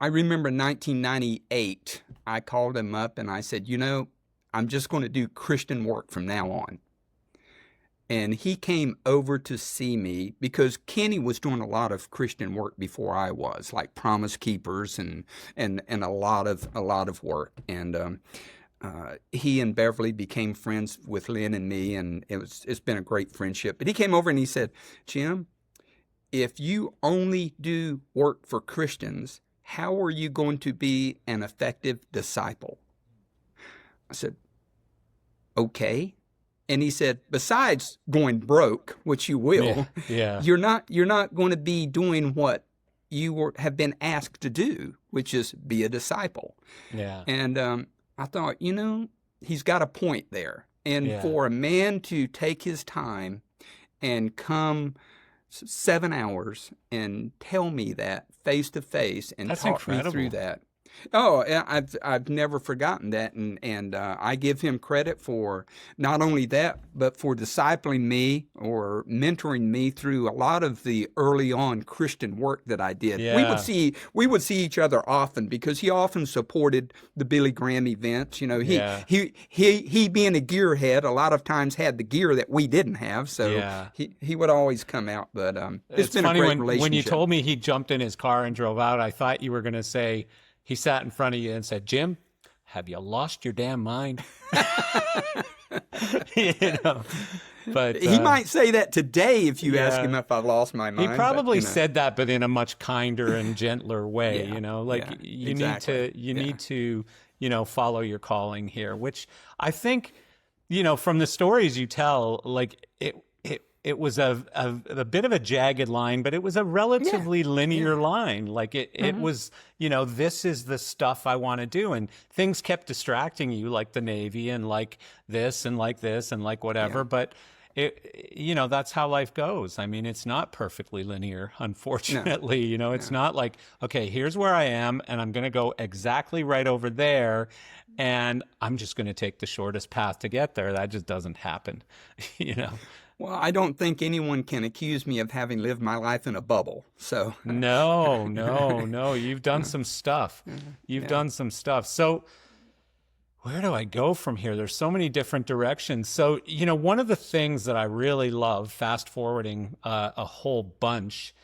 remember in 1998, I called him up and I said, I'm just going to do Christian work from now on. And he came over to see me because Kenny was doing a lot of Christian work before I was, like Promise Keepers and a lot of work. And he and Beverly became friends with Lynn and me, and it's been a great friendship. But he came over and he said, Jim, if you only do work for Christians, how are you going to be an effective disciple? I said, okay. And he said, besides going broke, which you will, you're not going to be doing what you have been asked to do, which is be a disciple. Yeah. And I thought, he's got a point there. And for a man to take his time and come 7 hours and tell me that face to face and talk me through that. Oh, I've never forgotten that, and I give him credit for not only that, but for discipling me or mentoring me through a lot of the early on Christian work that I did. Yeah. We would see each other often because he often supported the Billy Graham events. He being a gearhead, a lot of times had the gear that we didn't have, so he would always come out. But it's been funny a great relationship. When you told me he jumped in his car and drove out, I thought you were going to say, he sat in front of you and said, Jim, have you lost your damn mind? But he might say that today if you ask him if I've lost my mind. He probably said that, but in a much kinder and gentler way. You need to follow your calling here, which I think, from the stories you tell, like it was a bit of a jagged line, but it was a relatively linear line. Like it was, this is the stuff I want to do. And things kept distracting you, like the Navy and like this and like this and like whatever. Yeah. But that's how life goes. I mean, it's not perfectly linear, unfortunately. No. It's not like, okay, here's where I am and I'm going to go exactly right over there. And I'm just going to take the shortest path to get there. That just doesn't happen, Well, I don't think anyone can accuse me of having lived my life in a bubble. So No. You've done some stuff. You've done some stuff. So where do I go from here? There's so many different directions. So, one of the things that I really love, fast forwarding a whole bunch,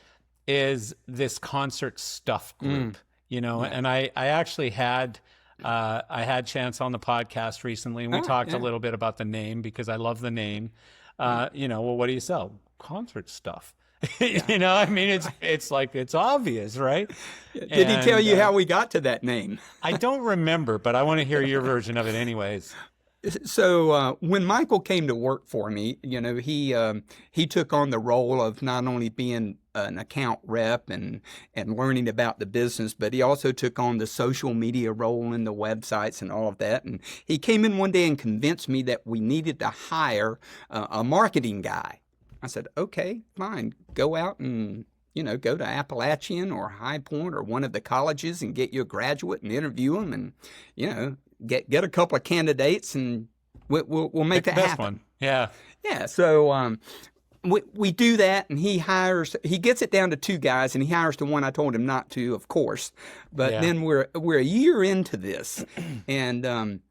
is this concert stuff group, and I actually had Chance on the podcast recently, and we talked a little bit about the name because I love the name. Well, what do you sell? Concert stuff. You know, I mean, it's like, it's obvious, right? Did he tell you how we got to that name? I don't remember, but I want to hear your version of it anyways. So when Michael came to work for me, you know, he took on the role of not only being an account rep and learning about the business, but he also took on the social media role and the websites and all of that. And he came in one day and convinced me that we needed to hire a marketing guy. I said, okay, fine, go out and, you know, go to Appalachian or High Point or one of the colleges and get you a graduate and interview them and, you know, get a couple of candidates and we'll make that happen. One. Yeah. Yeah. So we do that, and he gets it down to 2 guys, and he hires the one I told him not to, of course. But then we're a year into this, and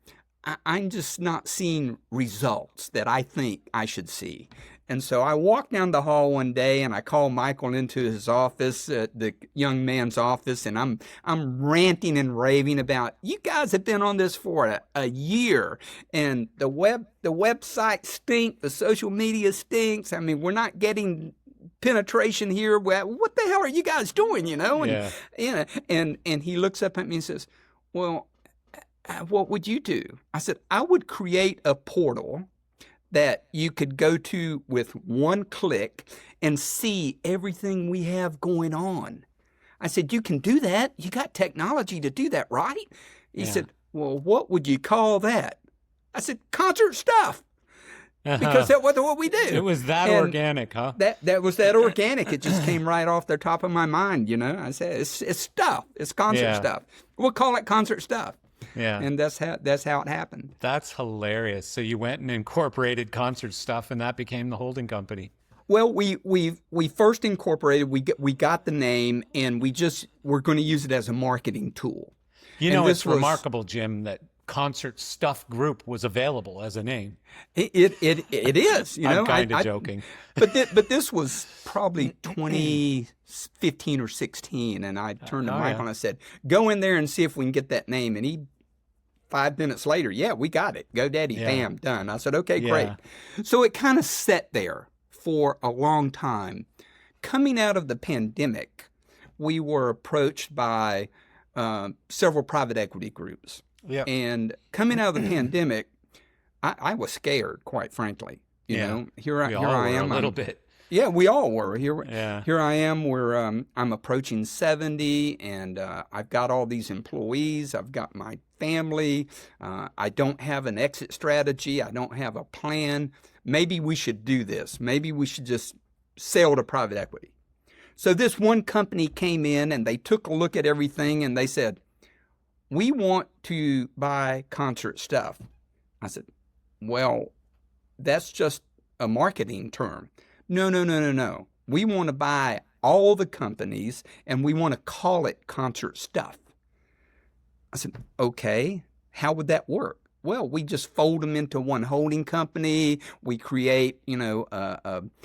I'm just not seeing results that I think I should see. And so I walked down the hall one day and I called Michael into his office, the young man's office, and I'm ranting and raving about, you guys have been on this for a year, and the website stinks, the social media stinks. I mean, we're not getting penetration here. What the hell are you guys doing? You know? And and he looks up at me and says, well, what would you do? I said, I would create a portal that you could go to with one click and see everything we have going on. I said, you can do that. You got technology to do that, right? He said, well, what would you call that? I said, concert stuff. Because that was what we do. It was that organic, huh? That was that organic. It just came right off the top of my mind, you know. I said, it's stuff. It's concert stuff. We'll call it concert stuff. Yeah. And that's how it happened. That's hilarious. So you went and incorporated concert stuff, and that became the holding company. Well, we first incorporated, we got the name, and we're going to use it as a marketing tool. You know, it's remarkable, Jim, that Concert Stuff Group was available as a name. It is. You know, I'm kind of joking. But this was probably 2015 or 16, and I turned to Michael and I said, go in there and see if we can get that name. And he, 5 minutes later, we got it. GoDaddy, bam, done. I said, okay, great. So it kind of sat there for a long time. Coming out of the pandemic, we were approached by several private equity groups. Yep. And coming out of the pandemic, I was scared, quite frankly. You know, here I am. A little bit. Yeah, we all were. Here I am. I'm approaching 70, and I've got all these employees. I've got my family. I don't have an exit strategy. I don't have a plan. Maybe we should do this. Maybe we should just sell to private equity. So this one company came in, and they took a look at everything, and they said, we want to buy concert stuff. I said, well, that's just a marketing term. No. We want to buy all the companies, and we want to call it concert stuff. I said, okay, how would that work? Well, we just fold them into one holding company. We create,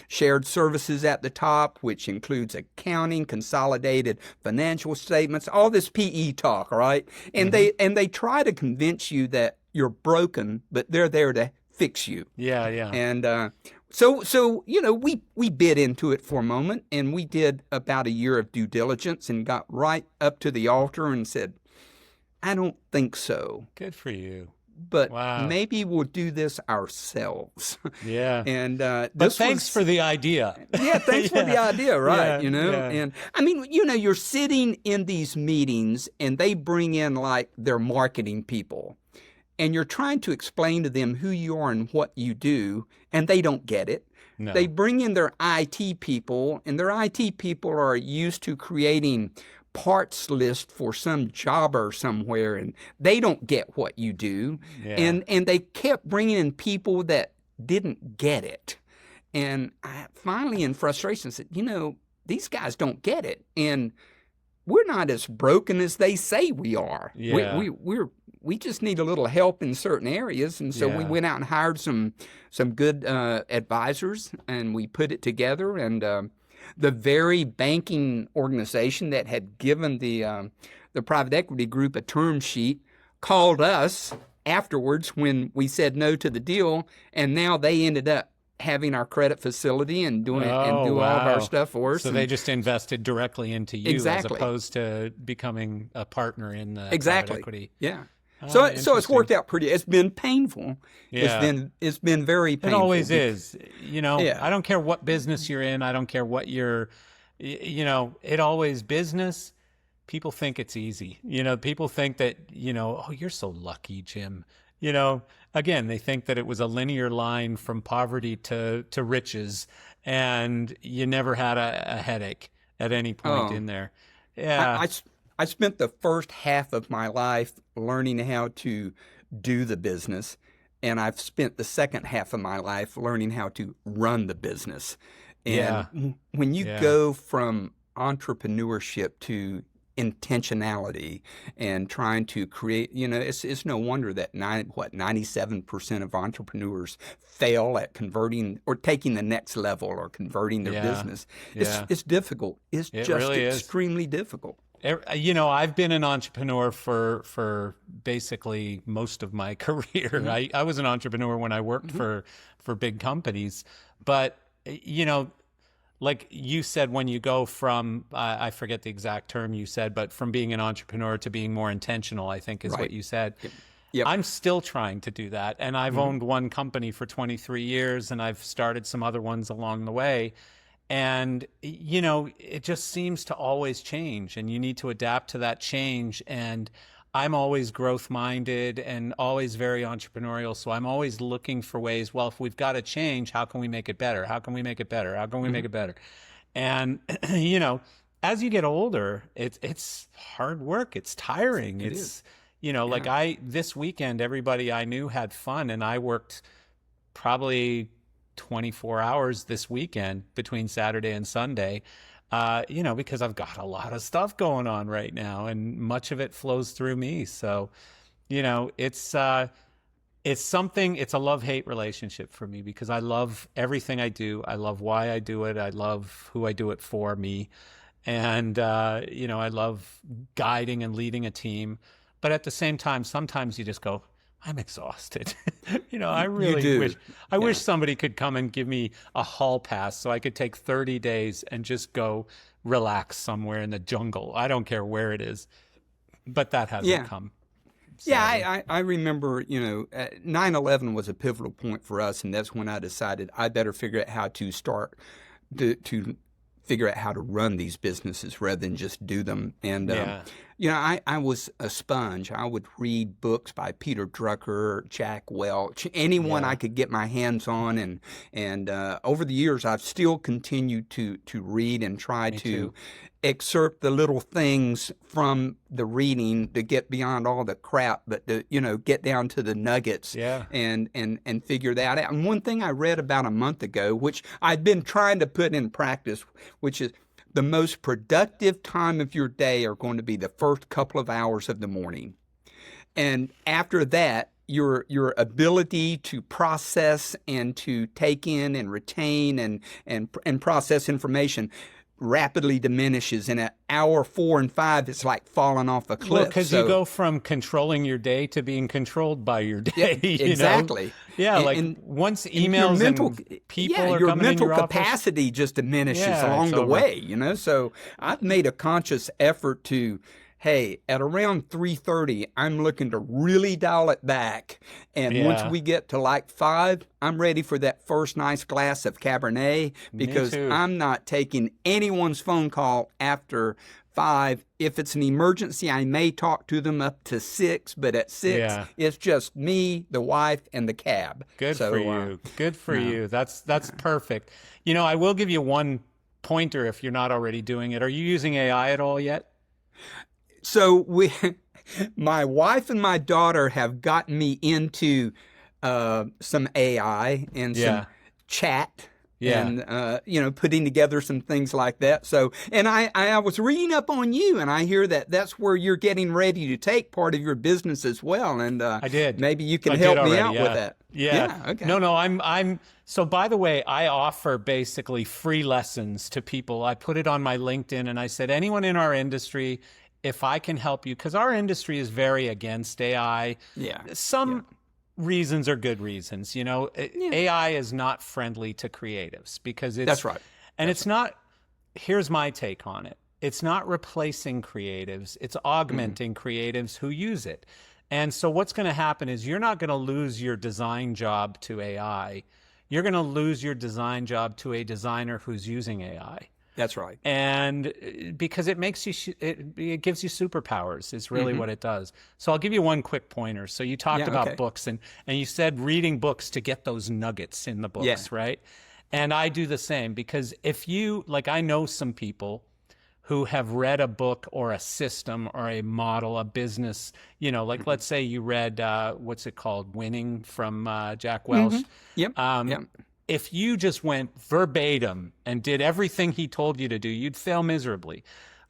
shared services at the top, which includes accounting, consolidated financial statements, all this PE talk, right? And they try to convince you that you're broken, but they're there to fix you. Yeah. And so we bid into it for a moment, and we did about a year of due diligence and got right up to the altar and said, I don't think so. Good for you. But maybe we'll do this ourselves. Yeah. And but thanks for the idea. Yeah, thanks for the idea, right? And I mean, you're sitting in these meetings, and they bring in like their marketing people, and you're trying to explain to them who you are and what you do, and they don't get it. No. They bring in their IT people, and their IT people are used to creating parts list for some jobber somewhere, and they don't get what you do. And they kept bringing in people that didn't get it. And I finally, in frustration, said, these guys don't get it, and we're not as broken as they say we are. We just need a little help in certain areas. And so we went out and hired some good advisors, and we put it together. And the very banking organization that had given the private equity group a term sheet called us afterwards when we said no to the deal, and now they ended up having our credit facility and doing and do all of our stuff for us. So they just invested directly into you as Exactly. opposed to becoming a partner in the Exactly. private equity. Yeah. Oh, So it's interesting. worked out pretty. It's been painful. Yeah. It's been very It painful. always is. You know, Yeah. I don't care what business you're in. I don't care what it always business. People think it's easy. You know, people think that, oh, you're so lucky, Jim. You know, again, they think that it was a linear line from poverty to riches, and you never had a headache at any point in there. Yeah. I spent the first half of my life learning how to do the business, and I've spent the second half of my life learning how to run the business. And when you go from entrepreneurship to intentionality and trying to create, it's no wonder that 97% of entrepreneurs fail at converting or taking the next level or converting their business. It's difficult. It just really is. extremely difficult. I've been an entrepreneur for basically most of my career. Mm-hmm. I was an entrepreneur when I worked for big companies, but like you said, when you go from, I forget the exact term you said, but from being an entrepreneur to being more intentional, I think is what you said. Yep. I'm still trying to do that. And I've owned one company for 23 years, and I've started some other ones along the way. And, it just seems to always change, and you need to adapt to that change. And I'm always growth minded and always very entrepreneurial. So I'm always looking for ways, well, if we've got to change, how can we make it better? How can we make it better? How can we make it better? And, as you get older, it's hard work. It's tiring. It is. Like this weekend, everybody I knew had fun, and I worked probably 24 hours this weekend between Saturday and Sunday. Because I've got a lot of stuff going on right now, and much of it flows through me. So, it's a love-hate relationship for me, because I love everything I do. I love why I do it. I love who I do it for, me. And, I love guiding and leading a team. But at the same time, sometimes you just go, I'm exhausted. I really wish somebody could come and give me a hall pass so I could take 30 days and just go relax somewhere in the jungle. I don't care where it is, but that hasn't come. Yeah, I remember, 9/11 was a pivotal point for us, and that's when I decided I better figure out how to start to figure out how to run these businesses rather than just do them. And, I was a sponge. I would read books by Peter Drucker, Jack Welch, anyone I could get my hands on. And over the years, I've still continued to read and try to excerpt the little things from the reading to get beyond all the crap, but to, get down to the nuggets and figure that out. And one thing I read about a month ago, which I've been trying to put in practice, which is the most productive time of your day are going to be the first couple of hours of the morning. And after that, your ability to process and to take in and retain and process information rapidly diminishes. And at hour 4 and 5, it's like falling off a cliff. Well, because you go from controlling your day to being controlled by your day. Exactly. Yeah, and once emails and people are your coming in mental your office, capacity just diminishes along the way. So I've made a conscious effort to, hey, at around 3:30, I'm looking to really dial it back. And once we get to like 5, I'm ready for that first nice glass of Cabernet, because I'm not taking anyone's phone call after 5. If it's an emergency, I may talk to them up to 6, but at 6, it's just me, the wife, and the cab. Good for you. Good for you. That's perfect. I will give you one pointer if you're not already doing it. Are you using AI at all yet? So my wife and my daughter have gotten me into some AI and some chat. And, putting together some things like that. So, and I was reading up on you, and I hear that that's where you're getting ready to take part of your business as well. And I did. Maybe you can help me out with that. Yeah. Okay. No, I'm, so by the way, I offer basically free lessons to people. I put it on my LinkedIn, and I said, anyone in our industry, if I can help you, because our industry is very against AI. Yeah. reasons are good reasons. You know, AI is not friendly to creatives because it's That's right. And it's not. Here's my take on it. It's not replacing creatives. It's augmenting creatives who use it. And so what's going to happen is you're not going to lose your design job to AI. You're going to lose your design job to a designer who's using AI. That's right. And because it makes you, it gives you superpowers is really what it does. So I'll give you one quick pointer. So you talked about books and you said reading books to get those nuggets in the books, right? And I do the same because if you, like I know some people who have read a book or a system or a model, a business, you know, like let's say you read, what's it called? Winning from Jack Welch. If you just went verbatim and did everything he told you to do, you'd fail miserably.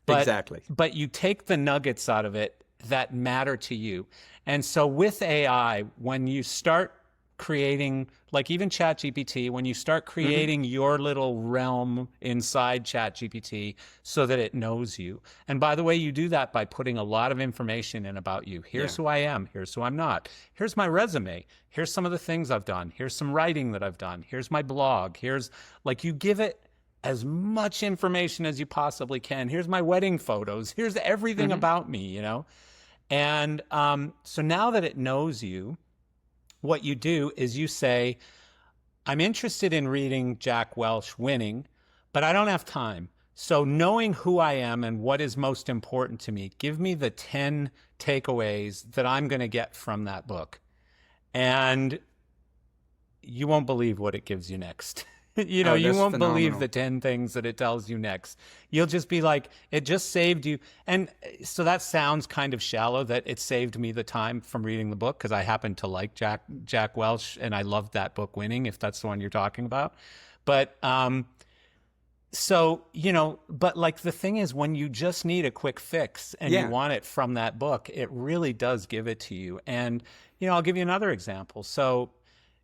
But you take the nuggets out of it that matter to you. And so with AI, when you start creating, like even ChatGPT, when you start creating your little realm inside ChatGPT so that it knows you. And by the way, you do that by putting a lot of information in about you. Here's who I am. Here's who I'm not. Here's my resume. Here's some of the things I've done. Here's some writing that I've done. Here's my blog. Here's, like, you give it as much information as you possibly can. Here's my wedding photos. Here's everything about me, you know? And so now that it knows you, what you do is you say, I'm interested in reading Jack Welch Winning, but I don't have time. So knowing who I am and what is most important to me, give me the 10 takeaways that I'm going to get from that book. And you won't believe what it gives you next. You know, you won't believe the 10 things that it tells you next. You'll just be like, it just saved you. And so that sounds kind of shallow, that it saved me the time from reading the book, because I happen to like Jack Welch, and I loved that book, Winning, if that's the one you're talking about. But so, you know, but like the thing is, when you just need a quick fix and you want it from that book, it really does give it to you. And, you know, I'll give you another example. So,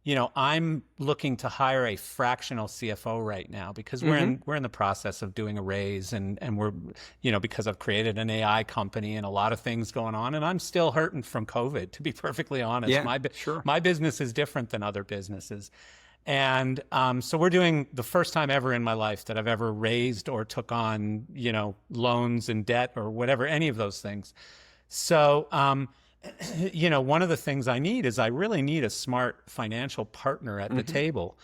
you know, I'm looking to hire a fractional CFO right now because we're in the process of doing a raise, and we're, you know, because I've created an AI company and a lot of things going on, and I'm still hurting from COVID, to be perfectly honest. My business is different than other businesses. And so we're doing the first time ever in my life that I've ever raised or took on, you know, loans and debt or whatever, any of those things. So, you know, one of the things I really need a smart financial partner at the table.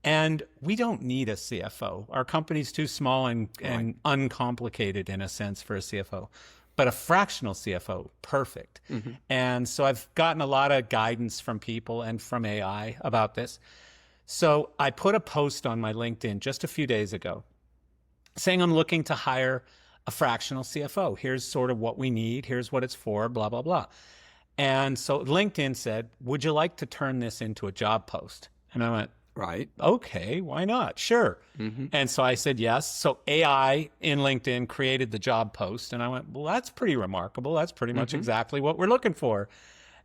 And we don't need a CFO. Our company's too small and uncomplicated in a sense for a CFO. But a fractional CFO, perfect. And so I've gotten a lot of guidance from people and from AI about this. So I put a post on my LinkedIn just a few days ago saying I'm looking to hire a fractional CFO. Here's sort of what we need. Here's what it's for, blah, blah, blah. And so LinkedIn said, would you like to turn this into a job post? And I went, right. Okay, why not? Sure. And so I said yes. So AI in LinkedIn created the job post. And I went, well, that's pretty remarkable. That's pretty much exactly what we're looking for.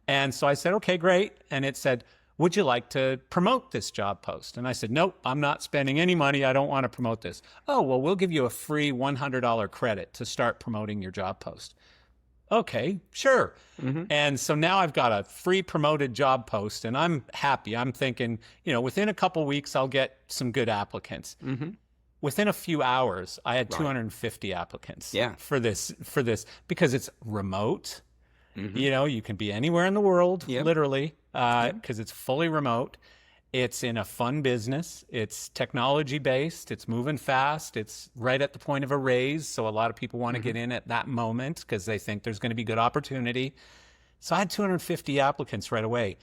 And so I said, okay, great. And it said, would you like to promote this job post? And I said, nope, I'm not spending any money. I don't want to promote this. Oh, well, we'll give you a free $100 credit to start promoting your job post. Okay, sure. And so now I've got a free promoted job post, and I'm happy. I'm thinking, you know, within a couple weeks, I'll get some good applicants. Within a few hours, I had 250 applicants for this because it's remote. You know, you can be anywhere in the world, literally, because it's fully remote. It's in a fun business. It's technology-based. It's moving fast. It's right at the point of a raise. So a lot of people want to get in at that moment because they think there's going to be good opportunity. So I had 250 applicants right away.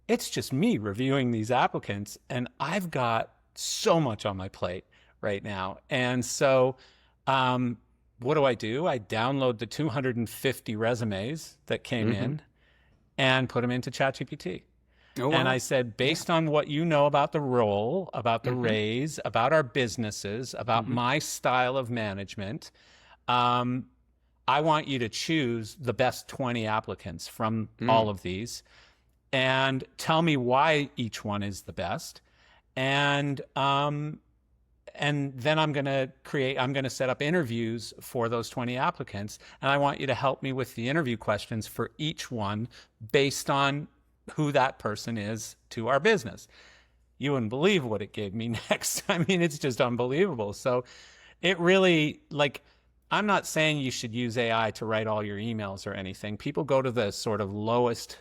It's just me reviewing these applicants, and I've got so much on my plate right now. And so what do? I download the 250 resumes that came in and put them into ChatGPT. Oh, wow. And I said, based on what you know about the role, about the raise, about our businesses, about my style of management, I want you to choose the best 20 applicants from all of these and tell me why each one is the best. And then I'm going to set up interviews for those 20 applicants. And I want you to help me with the interview questions for each one based on who that person is to our business. You wouldn't believe what it gave me next. I mean, it's just unbelievable. So it really, like, I'm not saying you should use AI to write all your emails or anything. People go to the sort of lowest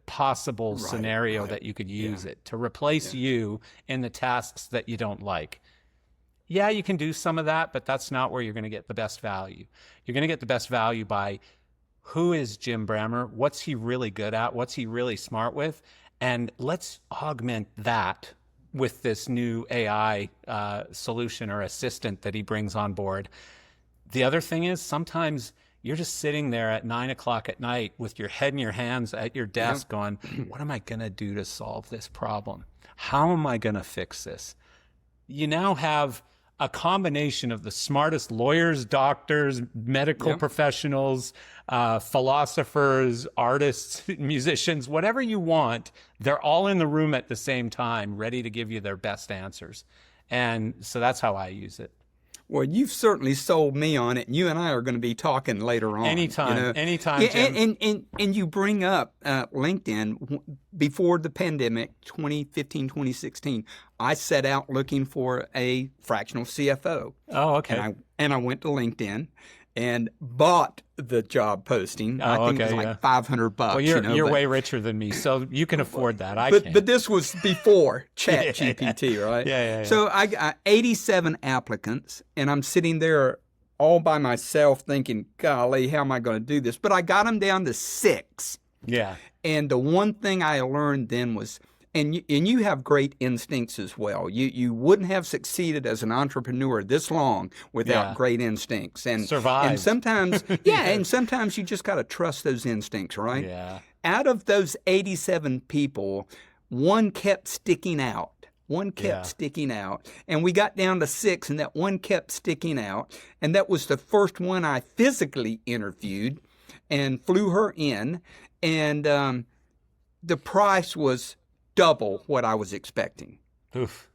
possible scenario that you could use it to replace you in the tasks that you don't like. Yeah, you can do some of that, but that's not where you're going to get the best value. You're going to get the best value by who is Jim Brammer? What's he really good at? What's he really smart with? And let's augment that with this new AI solution or assistant that he brings on board. The other thing is sometimes you're just sitting there at 9 o'clock at night with your head in your hands at your desk going, what am I going to do to solve this problem? How am I going to fix this? You now have a combination of the smartest lawyers, doctors, medical professionals, philosophers, artists, musicians, whatever you want. They're all in the room at the same time, ready to give you their best answers. And so that's how I use it. Well, you've certainly sold me on it, and you and I are going to be talking later on. Anytime, Yeah, Jim. and you bring up LinkedIn. Before the pandemic, 2015, 2016, I set out looking for a fractional CFO. Oh, okay. And I went to LinkedIn and bought the job posting. I think it was like $500. Well, you're way richer than me, so you can afford that. I can't. But this was before Chat GPT, right? Yeah. So I got 87 applicants, and I'm sitting there all by myself thinking, golly, how am I going to do this? But I got them down to 6. Yeah. And the one thing I learned then was, and you have great instincts as well. You wouldn't have succeeded as an entrepreneur this long without great instincts. And survive. And sometimes, and sometimes you just got to trust those instincts, right? Yeah. Out of those 87 people, one kept sticking out. One kept sticking out. And we got down to 6, and that one kept sticking out. And that was the first one I physically interviewed and flew her in. And the price was double what I was expecting. Oof.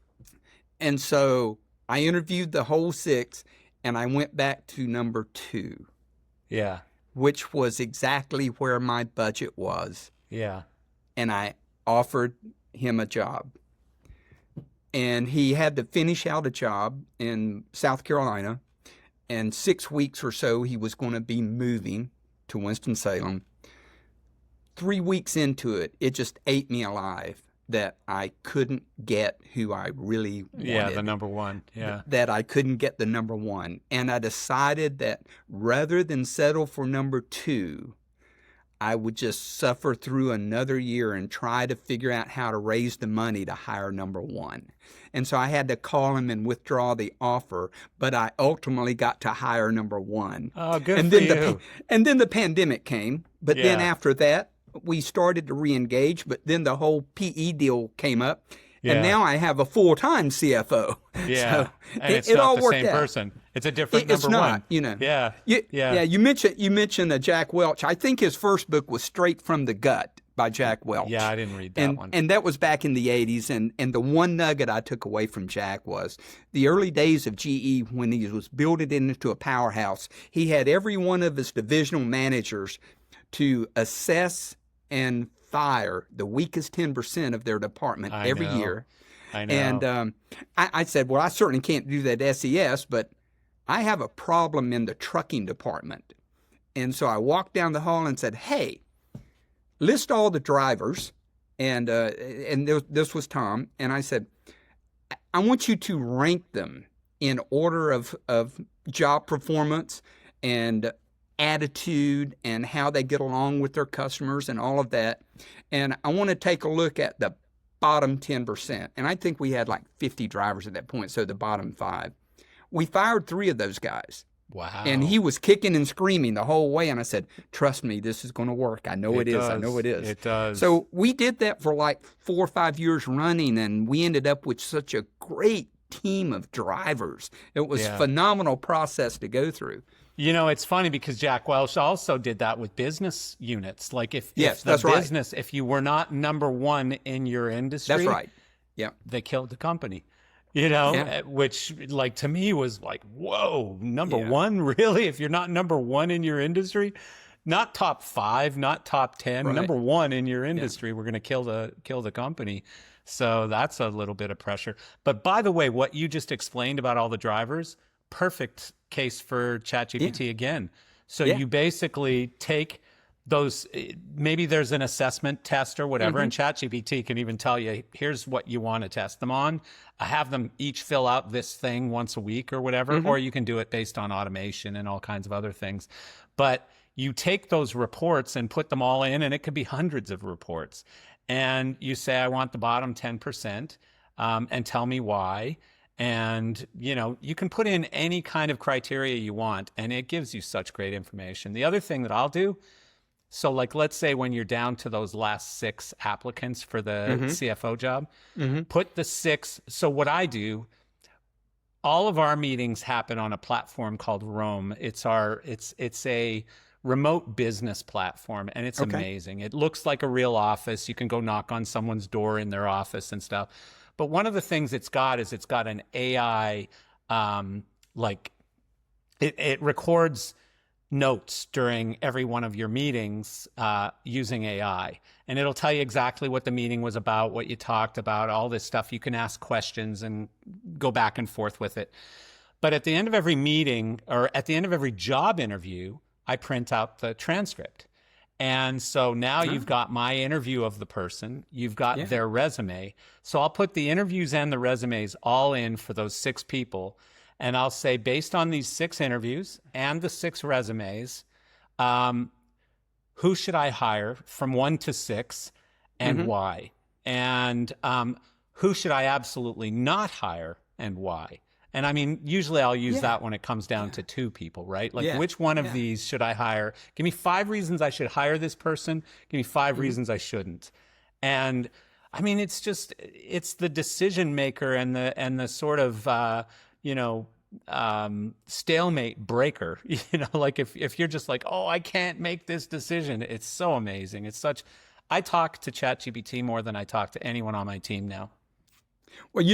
And so I interviewed the whole 6, and I went back to number 2. Yeah. Which was exactly where my budget was. Yeah. And I offered him a job. And he had to finish out a job in South Carolina. And 6 weeks or so, he was going to be moving to Winston-Salem. 3 weeks into it, it just ate me alive that I couldn't get who I really wanted. Yeah, the number one. Yeah. That I couldn't get the number 1. And I decided that rather than settle for number 2, I would just suffer through another year and try to figure out how to raise the money to hire number 1. And so I had to call him and withdraw the offer, but I ultimately got to hire number 1. Oh, good and for then you. And then the pandemic came, but then after that, we started to re-engage, but then the whole PE deal came up, and now I have a full-time CFO. Yeah, so and it's it not all the worked same out. person. It's a different It's number not, one. you know. Yeah. You mentioned Jack Welch. I think his first book was Straight from the Gut by Jack Welch. Yeah, I didn't read that one. And that was back in the 80s. And the one nugget I took away from Jack was the early days of GE when he was building it into a powerhouse. He had every one of his divisional managers to assess and fire the weakest 10% of their department every year. I know. And I said, well, I certainly can't do that SES, but I have a problem in the trucking department. And so I walked down the hall and said, hey, list all the drivers. And this was Tom. And I said, I want you to rank them in order of job performance and attitude and how they get along with their customers and all of that. And I want to take a look at the bottom 10%. And I think we had like 50 drivers at that point, so the bottom 5. We fired 3 of those guys. Wow. And he was kicking and screaming the whole way. And I said, trust me, this is going to work. I know it is. I know it is. It does. So we did that for like 4 or 5 years running, and we ended up with such a great team of drivers. It was a phenomenal process to go through. You know, it's funny because Jack Welch also did that with business units. Like if that's right. if you were not number 1 in your industry, that's right. Yeah. They killed the company. You know, which like to me was like, whoa, number 1, really? If you're not number 1 in your industry, not top 5, not top 10, Right. number 1 in your industry. We're going to kill the company. So that's a little bit of pressure. But by the way, what you just explained about all the drivers, perfect case for ChatGPT again. So you basically take those, maybe there's an assessment test or whatever, and ChatGPT can even tell you, here's what you want to test them on. I have them each fill out this thing once a week or whatever, or you can do it based on automation and all kinds of other things. But you take those reports and put them all in, and it could be hundreds of reports. And you say, I want the bottom 10%, and tell me why. And, you can put in any kind of criteria you want, and it gives you such great information. The other thing that I'll do, so like, let's say when you're down to those last 6 applicants for the CFO job, put the 6. So what I do, all of our meetings happen on a platform called Roam. It's a remote business platform, and it's amazing. It looks like a real office. You can go knock on someone's door in their office and stuff. But one of the things it's got an AI, it records notes during every one of your meetings using AI. And it'll tell you exactly what the meeting was about, what you talked about, all this stuff. You can ask questions and go back and forth with it. But at the end of every meeting, or at the end of every job interview, I print out the transcript. And so now you've got my interview of the person, you've got their resume. So I'll put the interviews and the resumes all in for those 6 people. And I'll say, based on these 6 interviews and the 6 resumes, who should I hire from 1 to 6 and why? And who should I absolutely not hire and why? And I mean, usually I'll use that when it comes down to 2 people, right? Like, which one of these should I hire? Give me 5 reasons I should hire this person. Give me 5 reasons I shouldn't. And I mean, it's the decision maker and the sort of, stalemate breaker. Like if you're just like, oh, I can't make this decision. It's so amazing. I talk to ChatGPT more than I talk to anyone on my team now. Well,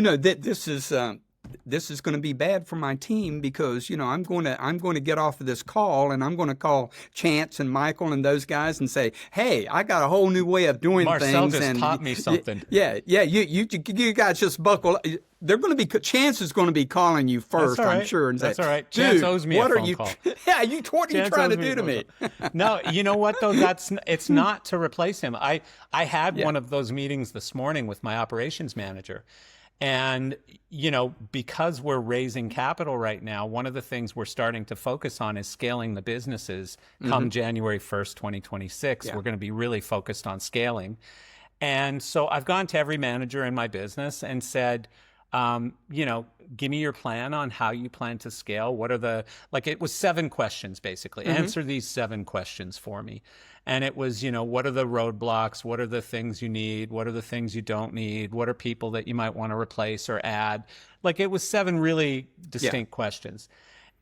this is going to be bad for my team because, I'm going to get off of this call and I'm going to call Chance and Michael and those guys and say, hey, I got a whole new way of doing Marcel things. Just taught me something. You guys just buckle. Chance is going to be calling you first, I'm sure. And That's say, all right. Chance owes me a phone call. Yeah, what are you trying to do to me? No, you know what though? It's not to replace him. I had one of those meetings this morning with my operations manager. And, because we're raising capital right now, one of the things we're starting to focus on is scaling the businesses come January 1st, 2026. We're going to be really focused on scaling. And so I've gone to every manager in my business and said, give me your plan on how you plan to scale. It was 7 questions, basically. Answer these 7 questions for me. And it was, what are the roadblocks? What are the things you need? What are the things you don't need? What are people that you might want to replace or add? It was 7 really distinct questions.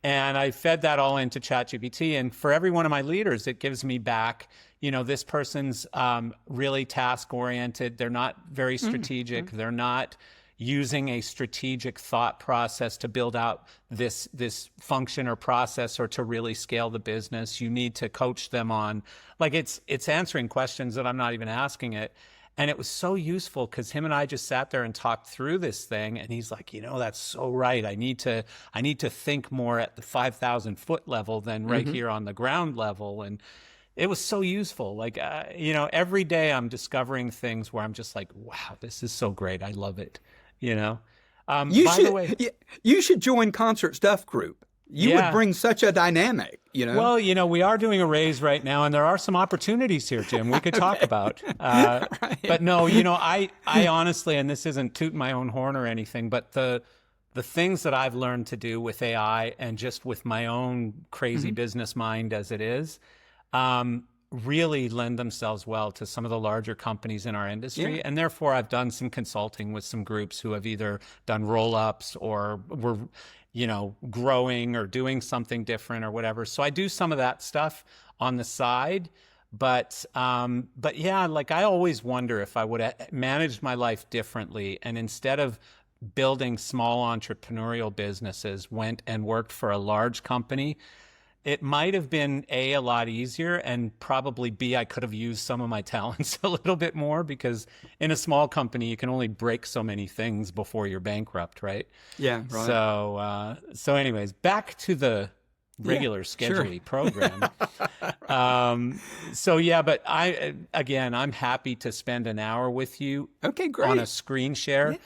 And I fed that all into ChatGPT. And for every one of my leaders, it gives me back, this person's really task-oriented. They're not very strategic. They're not using a strategic thought process to build out this function or process or to really scale the business. You need to coach them on, it's answering questions that I'm not even asking it. And it was so useful because him and I just sat there and talked through this thing. And he's like, that's so right. I need to think more at the 5,000 foot level than right here on the ground level. And it was so useful. Every day I'm discovering things where I'm just like, wow, this is so great. I love it. The way, you should join Concert Stuff Group. You would bring such a dynamic, Well, we are doing a raise right now, and there are some opportunities here, Jim, we could talk about. Right. But no, I honestly, and this isn't tooting my own horn or anything, but the things that I've learned to do with AI and just with my own crazy business mind as it is, really lend themselves well to some of the larger companies in our industry. And therefore, I've done some consulting with some groups who have either done roll-ups or were, growing or doing something different or whatever. So I do some of that stuff on the side. But yeah, I always wonder if I would have managed my life differently and instead of building small entrepreneurial businesses, went and worked for a large company. it might have been a lot easier, and probably B, I could have used some of my talents a little bit more, because in a small company, you can only break so many things before you're bankrupt, right? Yeah, right. So anyways, back to the regular schedule program. But I'm happy to spend an hour with you. Okay, great. On a screen share,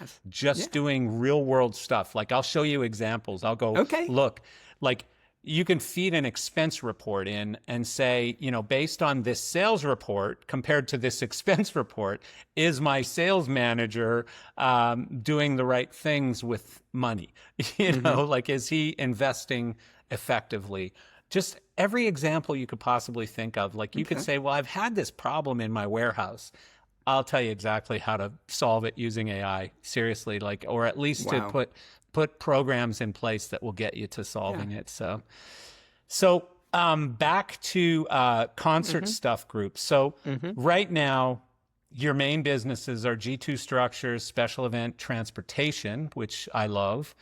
doing real world stuff. Like, I'll show you examples. I'll go, okay, look, like, you can feed an expense report in and say, based on this sales report compared to this expense report, is my sales manager doing the right things with money? Like, is he investing effectively? Just every example you could possibly think of. Like, you could say, well, I've had this problem in my warehouse. I'll tell you exactly how to solve it using AI. Seriously, like, or at least to put programs in place that will get you to solving it. So back to concert stuff groups. So right now, your main businesses are G2 Structures, Special Event Transportation, which I love,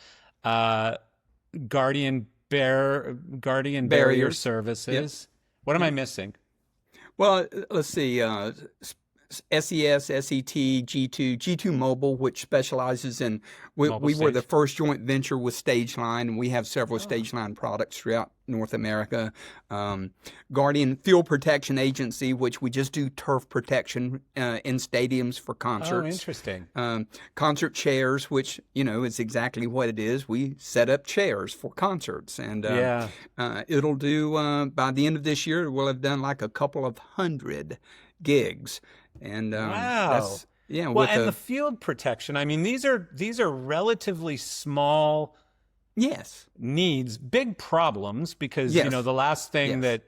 Guardian Barrier Services. What am I missing? Well, let's see. SES, SET, G2 Mobile, which specializes in, we were the first joint venture with Stageline, and we have several Stageline products throughout North America. Guardian Field Protection Agency, which we just do turf protection in stadiums for concerts. Oh, interesting. Concert chairs, which, is exactly what it is. We set up chairs for concerts. And it'll do, by the end of this year, we'll have done like a couple of hundred gigs. And wow. Well, and the field protection, I mean, these are relatively small needs, big problems, because the last thing that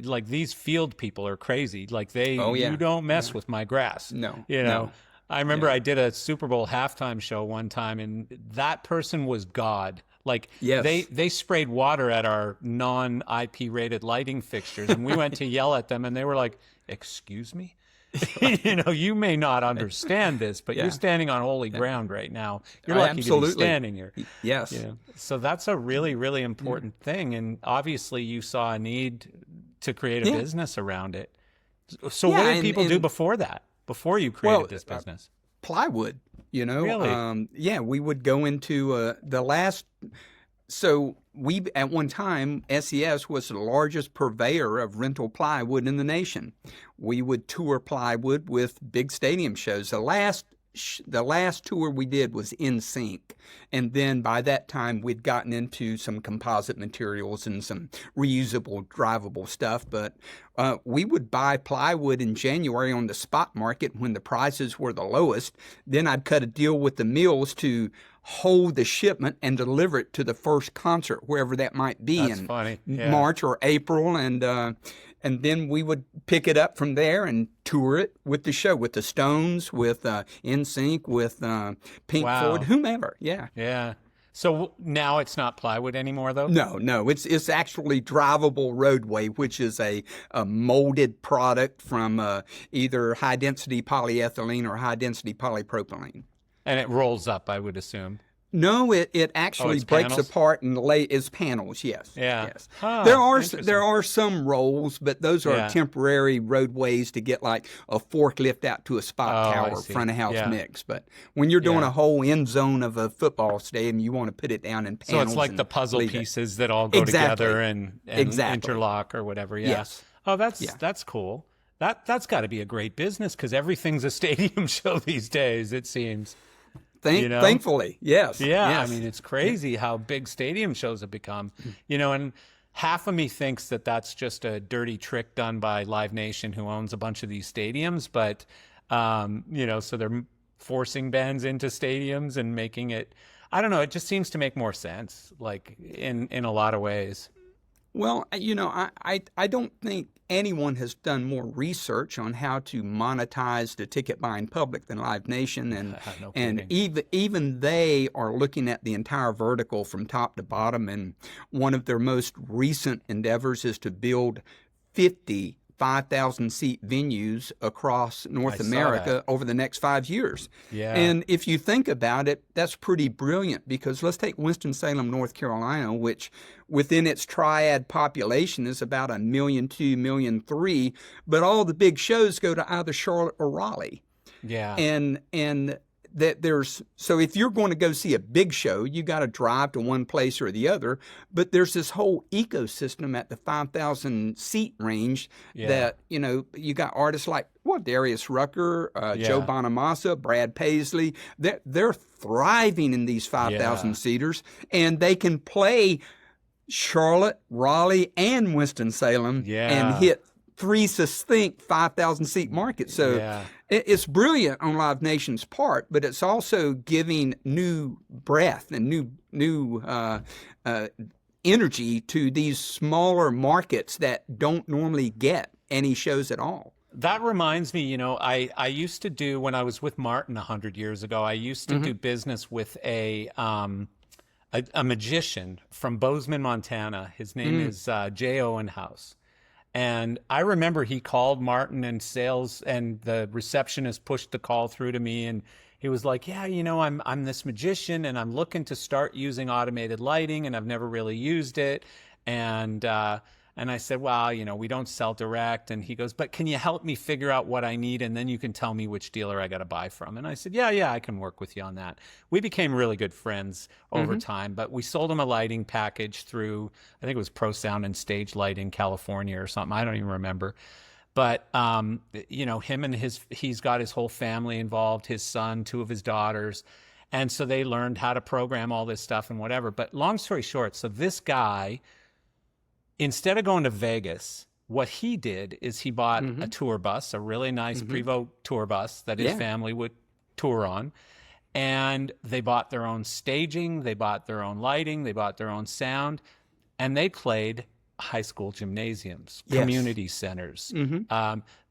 like, these field people are crazy. Like, you don't mess with my grass. No. I remember I did a Super Bowl halftime show one time, and that person was God. Like, they sprayed water at our non-IP rated lighting fixtures, and we went to yell at them, and they were like, "Excuse me? You may not understand this, but you're standing on holy ground right now. You're lucky to be standing here." Yes. So that's a really, really important thing. And obviously you saw a need to create a business around it. So what did people do before that, before you created this business? Plywood, Really? We would go into so we, at one time, SES was the largest purveyor of rental plywood in the nation. We would tour plywood with big stadium shows. The last tour we did was In Sync, and then by that time we'd gotten into some composite materials and some reusable, drivable stuff. But we would buy plywood in January on the spot market when the prices were the lowest. Then I'd cut a deal with the mills to hold the shipment and deliver it to the first concert, wherever that might be. That's funny. March or April, and then we would pick it up from there and tour it with the show, with the Stones, with In Sync, with Pink Floyd, whomever. Yeah. So now it's not plywood anymore, though? No. It's actually drivable roadway, which is a molded product from either high-density polyethylene or high-density polypropylene. And it rolls up, I would assume. No, it actually breaks panels? apart and is panels. Yes. Yeah. Yes. Huh, there are some rolls, but those are temporary roadways to get like a forklift out to a spot tower, front of house mix. But when you're doing a whole end zone of a football stadium, you want to put it down in panels. So it's like the puzzle pieces that all go together and interlock or whatever. Yeah. Yes. Oh, that's cool. That's got to be a great business, because everything's a stadium show these days, it seems. Thankfully, yes. Yeah, yes. I mean, it's crazy how big stadium shows have become. And half of me thinks that that's just a dirty trick done by Live Nation, who owns a bunch of these stadiums. But, so they're forcing bands into stadiums and making it, I don't know, it just seems to make more sense, like, in a lot of ways. Well, I don't think anyone has done more research on how to monetize the ticket buying public than Live Nation, and even they are looking at the entire vertical from top to bottom. And one of their most recent endeavors is to build 50 5,000 seat venues across North I saw America over the next 5 years. Yeah. And if you think about it, that's pretty brilliant, because let's take Winston-Salem, North Carolina, which within its triad population is about 1.2 million, 1.3 million, but all the big shows go to either Charlotte or Raleigh. Yeah. And that so if you're going to go see a big show, you got to drive to one place or the other. But there's this whole ecosystem at the 5,000 seat range that, you got artists like Darius Rucker, Joe Bonamassa, Brad Paisley. They're thriving in these 5,000 seaters, and they can play Charlotte, Raleigh, and Winston-Salem and hit 3 succinct 5,000 seat markets. So it's brilliant on Live Nation's part, but it's also giving new breath and new energy to these smaller markets that don't normally get any shows at all. That reminds me, I used to do, when I was with Martin 100 years ago, I used to do business with a magician from Bozeman, Montana. His name is J. Owen House. And I remember he called Martin, and sales and the receptionist pushed the call through to me, and he was like, I'm this magician, and I'm looking to start using automated lighting, and I've never really used it. And I said, well, we don't sell direct. And he goes, but can you help me figure out what I need? And then you can tell me which dealer I got to buy from. And I said, yeah, I can work with you on that. We became really good friends over time, but we sold him a lighting package through, I think it was Pro Sound and Stage Lighting, California or something. I don't even remember. But, him and he's got his whole family involved, his son, 2 of his daughters. And so they learned how to program all this stuff and whatever. But long story short, so this guy, instead of going to Vegas, what he did is he bought a tour bus, a really nice Prevost tour bus that his family would tour on. And they bought their own staging, they bought their own lighting, they bought their own sound, and they played high school gymnasiums, community centers.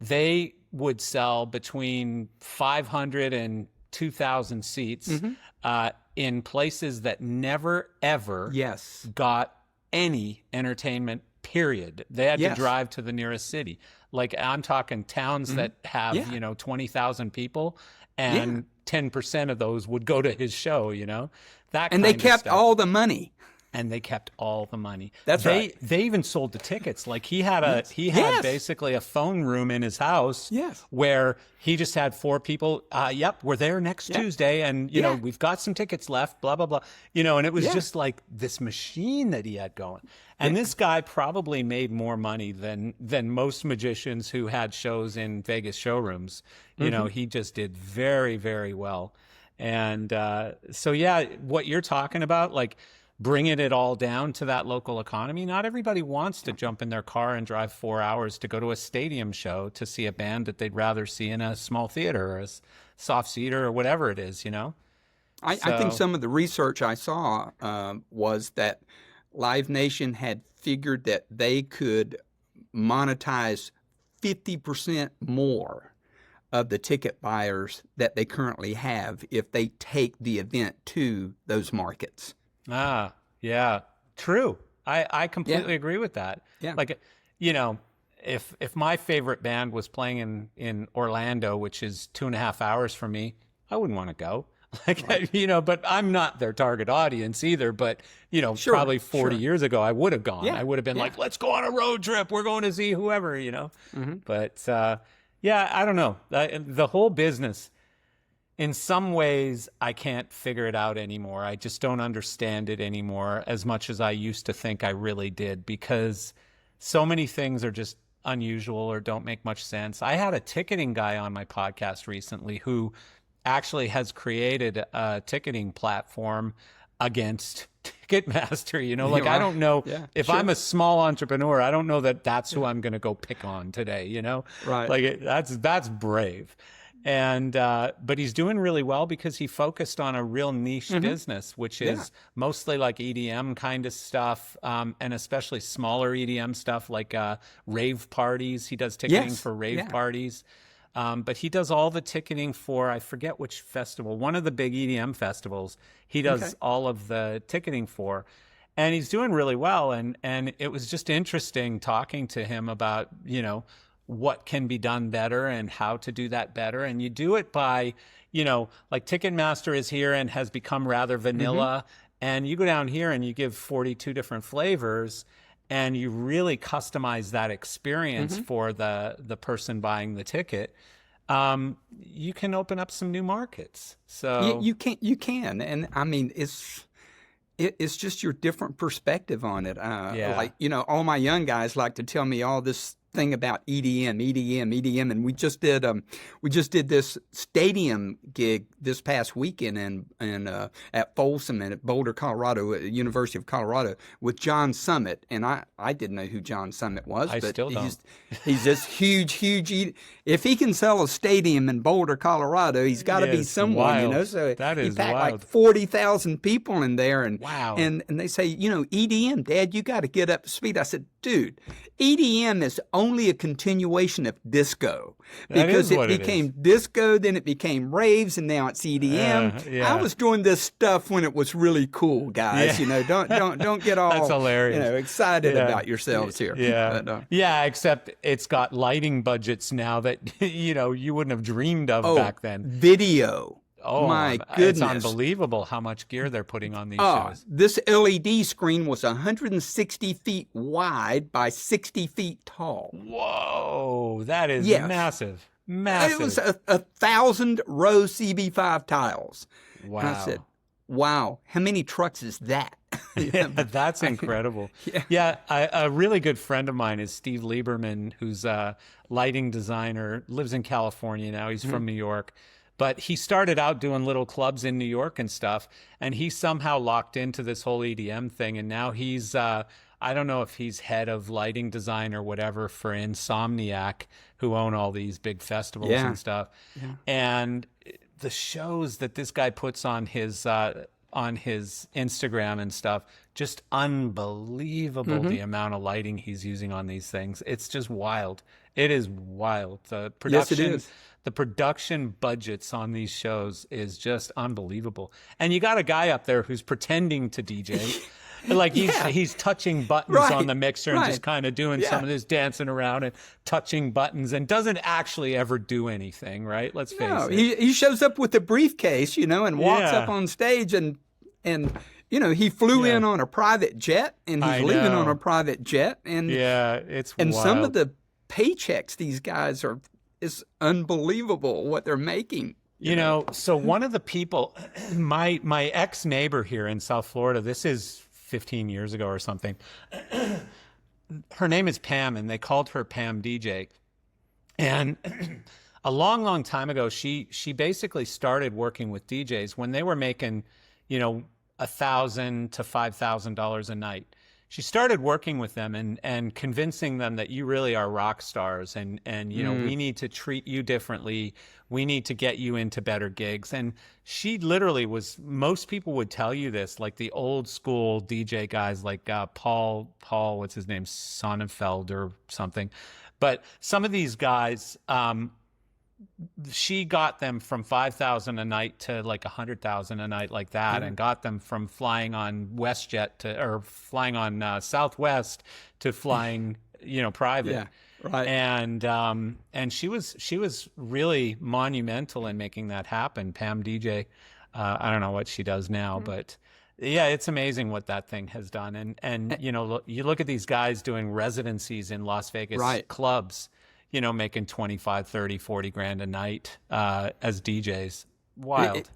They would sell between 500 and 2,000 seats in places that never, ever got any entertainment, period. They had to drive to the nearest city. Like, I'm talking towns that have 20,000 people, and 10% of those would go to his show, that and kind they of kept stuff. all the money. And they kept all the money. That's right. They even sold the tickets. Like, he had basically a phone room in his house where he just had 4 people. We're there next Tuesday, and we've got some tickets left. Blah blah blah. And it was just like this machine that he had going. And this guy probably made more money than most magicians who had shows in Vegas showrooms. He just did very, very well. And what you're talking about, like, bringing it all down to that local economy. Not everybody wants to jump in their car and drive 4 hours to go to a stadium show to see a band that they'd rather see in a small theater or a soft seater or whatever it is, I think some of the research I saw was that Live Nation had figured that they could monetize 50% more of the ticket buyers that they currently have if they take the event to those markets. Ah, yeah, true. I completely agree with that. Yeah. Like, if my favorite band was playing in Orlando, which is 2.5 hours from me, I wouldn't want to go. Like, but I'm not their target audience either. But, probably 40 years ago, I would have gone. I would have been like, let's go on a road trip. We're going to see whoever, But, I don't know. The whole business, in some ways, I can't figure it out anymore. I just don't understand it anymore as much as I used to think I really did, because so many things are just unusual or don't make much sense. I had a ticketing guy on my podcast recently who actually has created a ticketing platform against Ticketmaster. I don't know if I'm a small entrepreneur, I don't know that that's who I'm going to go pick on today, Right. Like, that's brave. And but he's doing really well because he focused on a real niche business, which is mostly like EDM kind of stuff, and especially smaller EDM stuff like rave parties. He does ticketing for rave parties. But he does all the ticketing for, I forget which festival, one of the big EDM festivals. He does all of the ticketing for. And he's doing really well. And it was just interesting talking to him about, what can be done better and how to do that better. And you do it by, like Ticketmaster is here and has become rather vanilla. And you go down here and you give 42 different flavors and you really customize that experience for the person buying the ticket. You can open up some new markets. So you can. And I mean, it's just your different perspective on it. Like, all my young guys like to tell me all this thing about EDM, and we just did this stadium gig this past weekend at Folsom and at Boulder, Colorado, at the University of Colorado with John Summit, and I didn't know who John Summit was, but still don't. He's this huge. If he can sell a stadium in Boulder, Colorado, he's got to be someone, wild. So that he is packed wild. like 40,000 people in there, and wow. And they say, EDM, Dad, you got to get up to speed. I said, dude, EDM is only a continuation of disco because it became disco, then it became raves, and now it's EDM. I was doing this stuff when it was really cool, guys. Don't get all that's hilarious. Excited about yourselves here. Except it's got lighting budgets now that you wouldn't have dreamed of back then. Video. Oh, my goodness. It's unbelievable how much gear they're putting on these shows. This LED screen was 160 feet wide by 60 feet tall. Whoa, that is massive. It was 1,000 row CB5 tiles. Wow. And I said, wow, how many trucks is that? That's incredible. A really good friend of mine is Steve Lieberman, who's a lighting designer, lives in California now. He's from New York. But he started out doing little clubs in New York and stuff, and he somehow locked into this whole EDM thing. And now he's, I don't know if he's head of lighting design or whatever for Insomniac, who own all these big festivals and stuff. Yeah. And the shows that this guy puts on his Instagram and stuff, just unbelievable the amount of lighting he's using on these things. It's just wild. It is wild. The production, yes, it is. The production budgets on these shows is just unbelievable. And you got a guy up there who's pretending to DJ. Like he's touching buttons on the mixer and just kind of doing some of this dancing around and touching buttons and doesn't actually ever do anything, right? Let's face it. He shows up with a briefcase, and walks up on stage and he flew in on a private jet and he's leaving on a private jet. And it's and wild. some of the paychecks these guys is unbelievable what they're making. So one of the people, my ex-neighbor here in South Florida, this is 15 years ago or something. Her name is Pam, and they called her Pam DJ. And a long, long time ago, she basically started working with DJs when they were making, $1,000 to $5,000 a night. She started working with them and convincing them that you really are rock stars and we need to treat you differently. We need to get you into better gigs. And she literally most people would tell you this, like the old school DJ guys like Paul, what's his name? Sonnenfeld or something. But some of these guys, she got them from $5,000 a night to like $100,000 a night, like that, and got them from flying on WestJet or flying on Southwest to flying, private. Yeah, right. And she was really monumental in making that happen. Pam DJ, I don't know what she does now, but yeah, it's amazing what that thing has done. And you look at these guys doing residencies in Las Vegas clubs. Making 25, 30, 40 grand a night as DJs. Wild.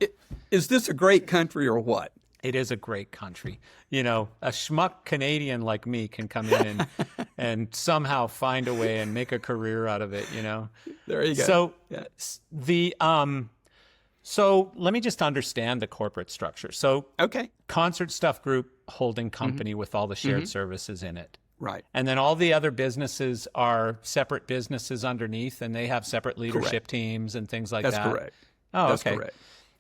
Is this a great country or what? It is a great country. A schmuck Canadian like me can come in and somehow find a way and make a career out of it, There you go. So so let me just understand the corporate structure. So Concert Stuff Group holding company with all the shared services in it. Right. And then all the other businesses are separate businesses underneath, and they have separate leadership teams and things like that. That's correct. Oh, that's okay. correct.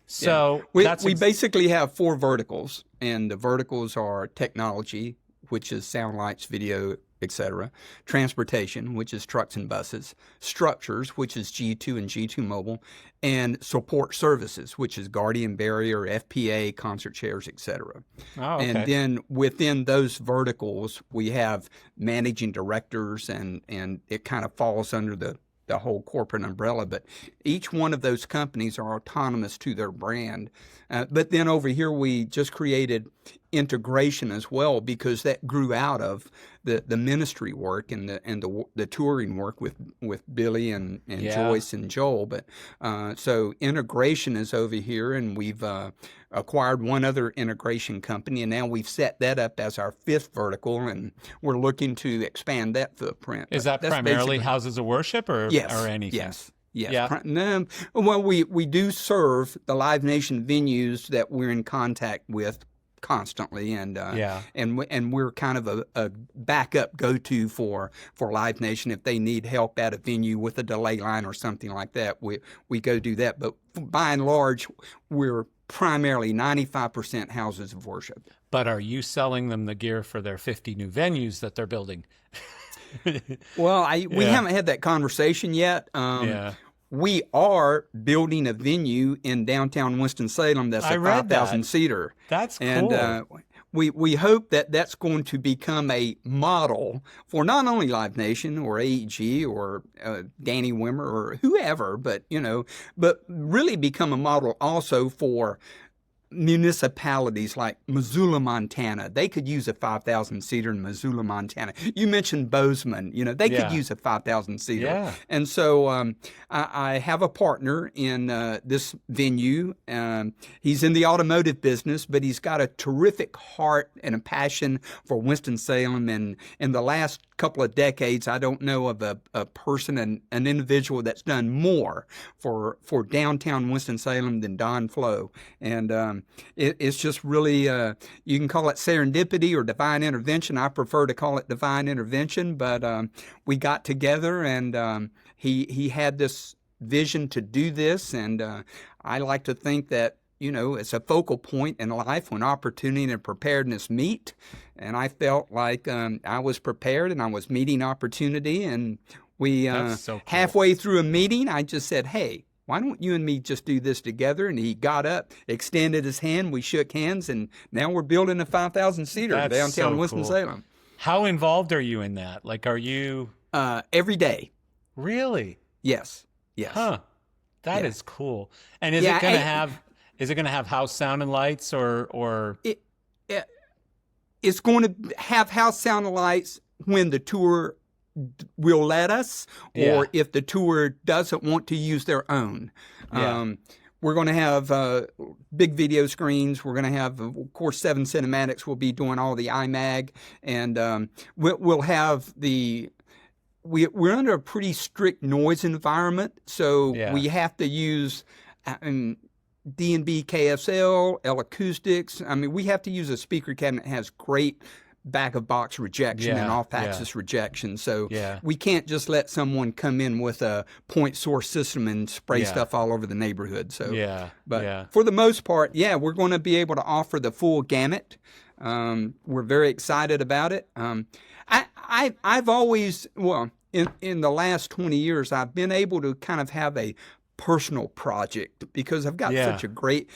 So we basically have 4 verticals, and the verticals are technology, which is sound, lights, video, etc. Transportation, which is trucks and buses. Structures, which is G2 and G2 Mobile. And support services, which is Guardian Barrier, FPA, concert chairs, etc. Oh, okay. And then within those verticals, we have managing directors, and it kind of falls under the whole corporate umbrella. But each one of those companies are autonomous to their brand. But then over here, we just created integration as well, because that grew out of the ministry work and the touring work with Billy and Joyce and Joel. But so integration is over here, and we've acquired one other integration company, and now we've set that up as our fifth vertical, and we're looking to expand that footprint. Is that primarily houses of worship or anything? Yes. Yes. Yeah. No, well, we do serve the Live Nation venues that we're in contact with constantly, and we're kind of a backup go-to for Live Nation if they need help at a venue with a delay line or something like that. We go do that, but by and large, we're primarily 95% houses of worship. But are you selling them the gear for their 50 new venues that they're building? Well, we haven't had that conversation yet. We are building a venue in downtown Winston-Salem that's a 5,000 seater. That's cool. And we hope that that's going to become a model for not only Live Nation or AEG or Danny Wimmer or whoever, but really become a model also for municipalities like Missoula, Montana. They could use a 5,000 seater in Missoula, Montana. You mentioned Bozeman. They could use a 5,000 seater. Yeah. And so I have a partner in this venue. He's in the automotive business, but he's got a terrific heart and a passion for Winston-Salem. And in the last couple of decades, I don't know of a person, an individual that's done more for downtown Winston-Salem than Don Flo. And it's just really, you can call it serendipity or divine intervention. I prefer to call it divine intervention, but we got together, and he had this vision to do this, and I like to think that it's a focal point in life when opportunity and preparedness meet. And I felt like I was prepared and I was meeting opportunity. And we, so cool. Halfway through a meeting, I just said, hey, why don't you and me just do this together? And he got up, extended his hand, we shook hands, and now we're building a 5,000 seater downtown so Winston-Salem. Cool. How involved are you in that? Like, are you? Every day. Really? Yes. Huh. That is cool. And is it going to have? Is it going to have house sound and lights, or? It's going to have house sound and lights when the tour will let us, or if the tour doesn't want to use their own. We're going to have big video screens. We're going to have, of course, 7 Cinematics will be doing all the IMAG, and we'll have the. We're under a pretty strict noise environment, so we have to use D&B KSL, L Acoustics. I mean, we have to use a speaker cabinet that has great back-of-box rejection and off-axis rejection. So we can't just let someone come in with a point source system and spray stuff all over the neighborhood. So, but for the most part, we're going to be able to offer the full gamut. We're very excited about it. I've always, in the last 20 years, I've been able to kind of have a personal project because I've got such a great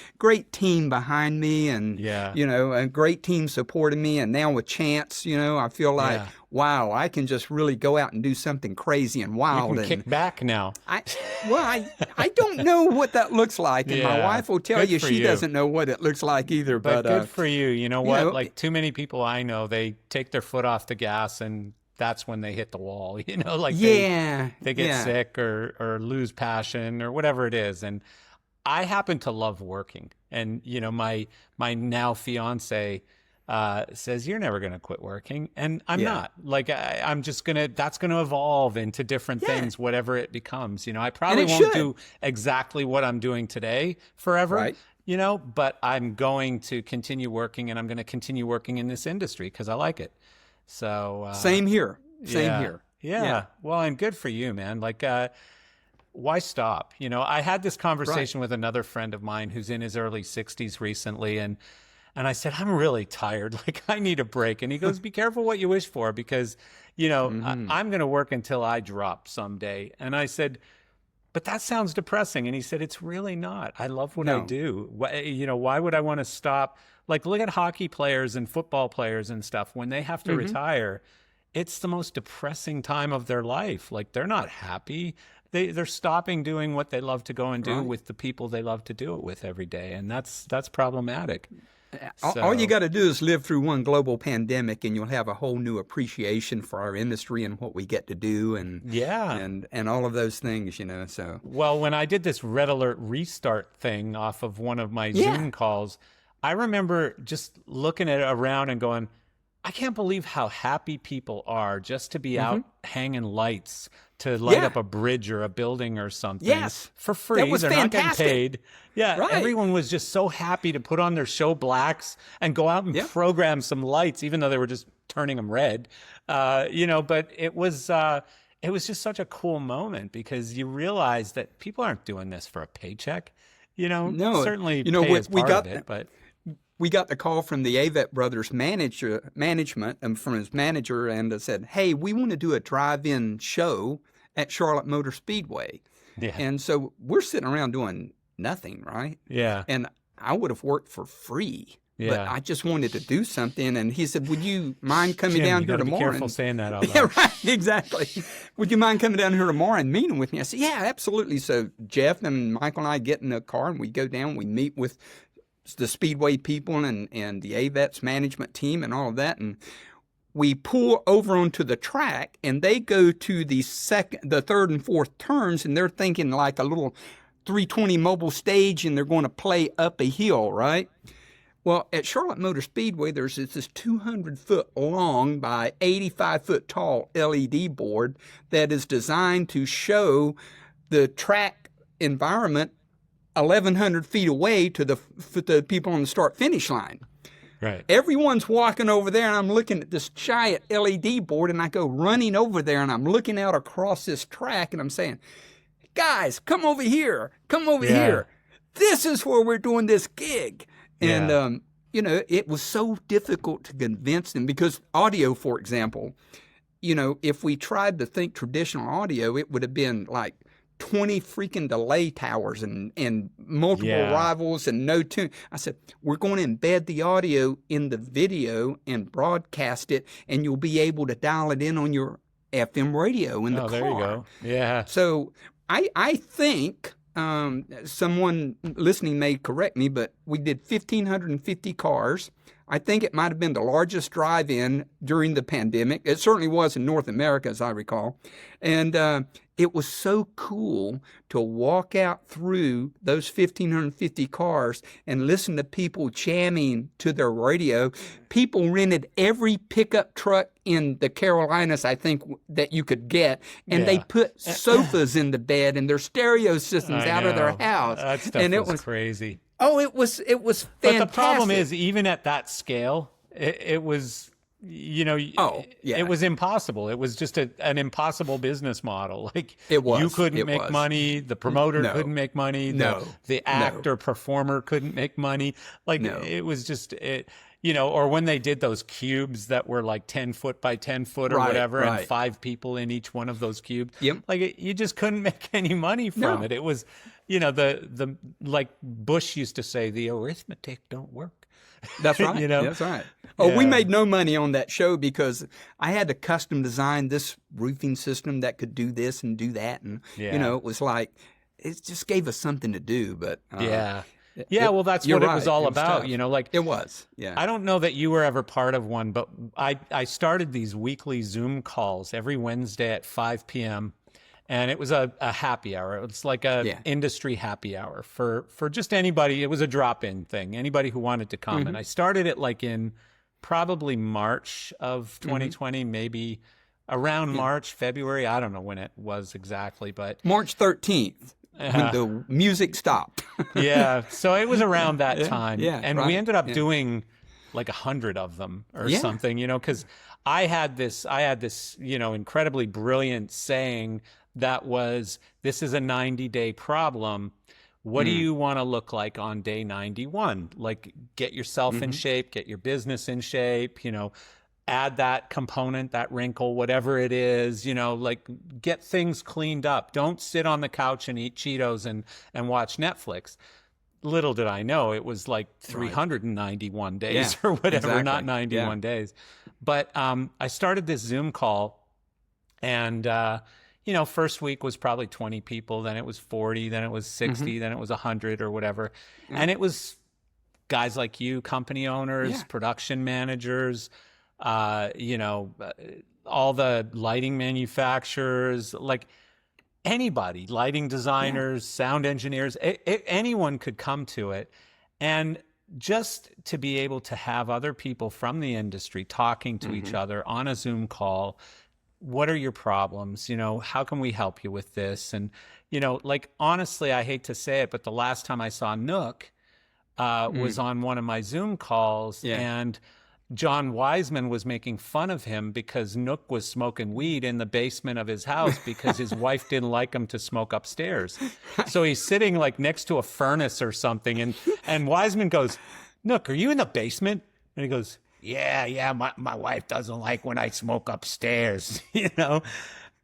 team behind me, and a great team supporting me. And now with Chance, I feel like wow, I can just really go out and do something crazy and wild. You can kick back now. I don't know what that looks like, and my wife will tell you she doesn't know what it looks like either. But good for you. You know what? Like too many people I know, they take their foot off the gas and that's when they hit the wall, like they get sick or lose passion or whatever it is. And I happen to love working. And, my now fiance says, you're never going to quit working. And I'm not. Like, I'm just that's going to evolve into different things, whatever it becomes. I probably won't do exactly what I'm doing today forever. Right. But I'm going to continue working, and I'm going to continue working in this industry because I like it. So same here. Here. Yeah. Well, and good for you, man. Like, why stop? I had this conversation with another friend of mine who's in his early 60s recently, and And I said, I'm really tired. Like, I need a break. And he goes, be careful what you wish for, because, I'm going to work until I drop someday. And I said, but that sounds depressing. And he said, it's really not. I love what I do. Why would I want to stop? Like, look at hockey players and football players and stuff. When they have to retire, it's the most depressing time of their life. Like, they're not happy. They're stopping doing what they love to go and do with the people they love to do it with every day. And that's problematic. All you got to do is live through one global pandemic, and you'll have a whole new appreciation for our industry and what we get to do, and all of those things, So well, when I did this Red Alert Restart thing off of one of my Zoom calls, I remember just looking at it around and going, I can't believe how happy people are just to be out hanging lights to light up a bridge or a building or something for free. That was They're fantastic. not getting paid. Yeah, everyone was just so happy to put on their show blacks and go out and program some lights, even though they were just turning them red. But it was just such a cool moment, because you realize that people aren't doing this for a paycheck. No, certainly pay is part of it, but. We got the call from the Avett Brothers management and from his manager, and said, hey, we want to do a drive-in show at Charlotte Motor Speedway. Yeah. And so we're sitting around doing nothing, right? Yeah. And I would have worked for free. Yeah. But I just wanted to do something. And he said, would you mind coming down here tomorrow? Be careful saying that out loud. Yeah, right. Exactly. Would you mind coming down here tomorrow and meeting with me? I said, yeah, absolutely. So Jeff and Michael and I get in the car, and we go down, we meet with the Speedway people and the AVET's management team and all of that. And we pull over onto the track, and they go to the third and fourth turns, and they're thinking like a little 320 mobile stage, and they're going to play up a hill, right? Well, at Charlotte Motor Speedway, there's this 200-foot long by 85-foot tall LED board that is designed to show the track environment 1,100 feet away to the people on the start-finish line. Right. Everyone's walking over there, and I'm looking at this giant LED board, and I go running over there, and I'm looking out across this track, and I'm saying, guys, come over here. Come over here. This is where we're doing this gig. And, it was so difficult to convince them, because audio, for example, if we tried to think traditional audio, it would have been like 20 freaking delay towers and multiple rivals and no tune. I said, we're going to embed the audio in the video and broadcast it, and you'll be able to dial it in on your FM radio in the car. There you go. Yeah. So I think someone listening may correct me, but we did 1,550 cars. I think it might have been the largest drive-in during the pandemic. It certainly was in North America, as I recall. And it was so cool to walk out through those 1,550 cars and listen to people jamming to their radio. People rented every pickup truck in the Carolinas, I think, that you could get, and they put sofas in the bed and their stereo systems out of their house. That stuff was crazy. Oh, it was fantastic. But the problem is, even at that scale, it was, it was impossible. It was just an impossible business model. Like, it was. You couldn't make money. The promoter couldn't make money. The actor performer couldn't make money. Like, it was just or when they did those cubes that were like 10 foot by 10 foot or whatever, and 5 people in each one of those cubes, you just couldn't make any money from it. It was, the like Bush used to say, the arithmetic don't work. That's right. That's right. Oh, we made no money on that show because I had to custom design this roofing system that could do this and do that. And, it was like, it just gave us something to do. But well, that's what it was all about. It was. Yeah. I don't know that you were ever part of one, but I started these weekly Zoom calls every Wednesday at 5 p.m. And it was a happy hour. It was like a industry happy hour for just anybody. It was a drop-in thing. Anybody who wanted to come. And I started it like in probably March of 2020, maybe around March, February. I don't know when it was exactly, but March 13th. When the music stopped. So it was around that time. And we ended up doing like 100 of them or something, because I had this, incredibly brilliant saying that was, this is a 90-day problem. What do you want to look like on day 91? Like, get yourself in shape, get your business in shape, add that component, that wrinkle, whatever it is, like, get things cleaned up. Don't sit on the couch and eat Cheetos and watch Netflix. Little did I know it was like 391 days or whatever, not 91 days. But I started this Zoom call, and first week was probably 20 people, then it was 40, then it was 60, then it was 100 or whatever. And it was guys like you, company owners, production managers, all the lighting manufacturers, like anybody, lighting designers, sound engineers, anyone could come to it. And just to be able to have other people from the industry talking to each other on a Zoom call. What are your problems? How can we help you with this? And, like, honestly, I hate to say it, but the last time I saw Nook was on one of my Zoom calls, and John Wiseman was making fun of him because Nook was smoking weed in the basement of his house because his wife didn't like him to smoke upstairs. So he's sitting like next to a furnace or something, and Wiseman goes, "Nook, are you in the basement?" And he goes, Yeah, my wife doesn't like when I smoke upstairs,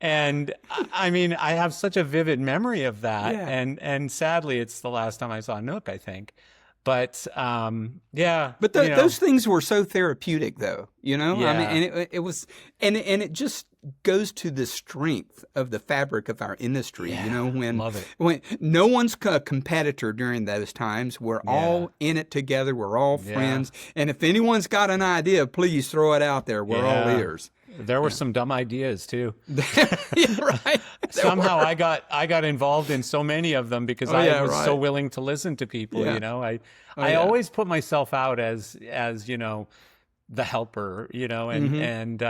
And I mean, I have such a vivid memory of that. And sadly, it's the last time I saw Nook, I think. But But those things were so therapeutic, though. I mean, and it was, and it just goes to the strength of the fabric of our industry. When no one's a competitor during those times, we're all in it together. We're all friends. And if anyone's got an idea, please throw it out there. We're all ears. There were some dumb ideas too. Right. Somehow I got involved in so many of them because I was so willing to listen to people. I always put myself out as the helper. And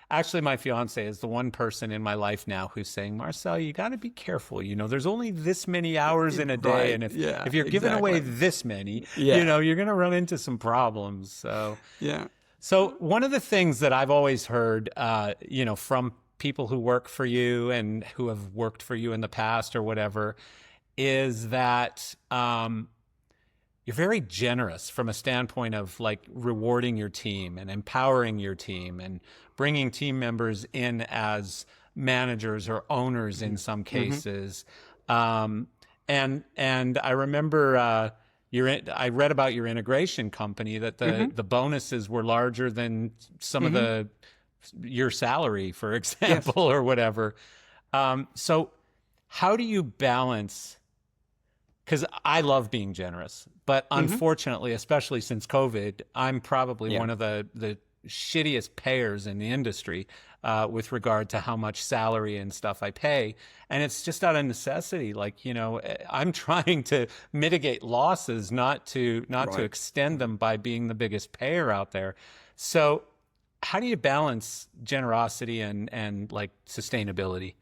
actually my fiance is the one person in my life now who's saying, Marcel, you got to be careful. There's only this many hours in a day, and if you're giving away this many, you're going to run into some problems. So So one of the things that I've always heard, from people who work for you and who have worked for you in the past or whatever, is that you're very generous from a standpoint of like rewarding your team and empowering your team and bringing team members in as managers or owners in some cases. And I remember I read about your integration company that the bonuses were larger than some of your salary, for example, or whatever. So how do you balance? Because I love being generous, but unfortunately, especially since COVID, I'm probably one of the shittiest payers in the industry with regard to how much salary and stuff I pay. And it's just out of necessity. Like, I'm trying to mitigate losses, not to extend them by being the biggest payer out there. So how do you balance generosity and like sustainability?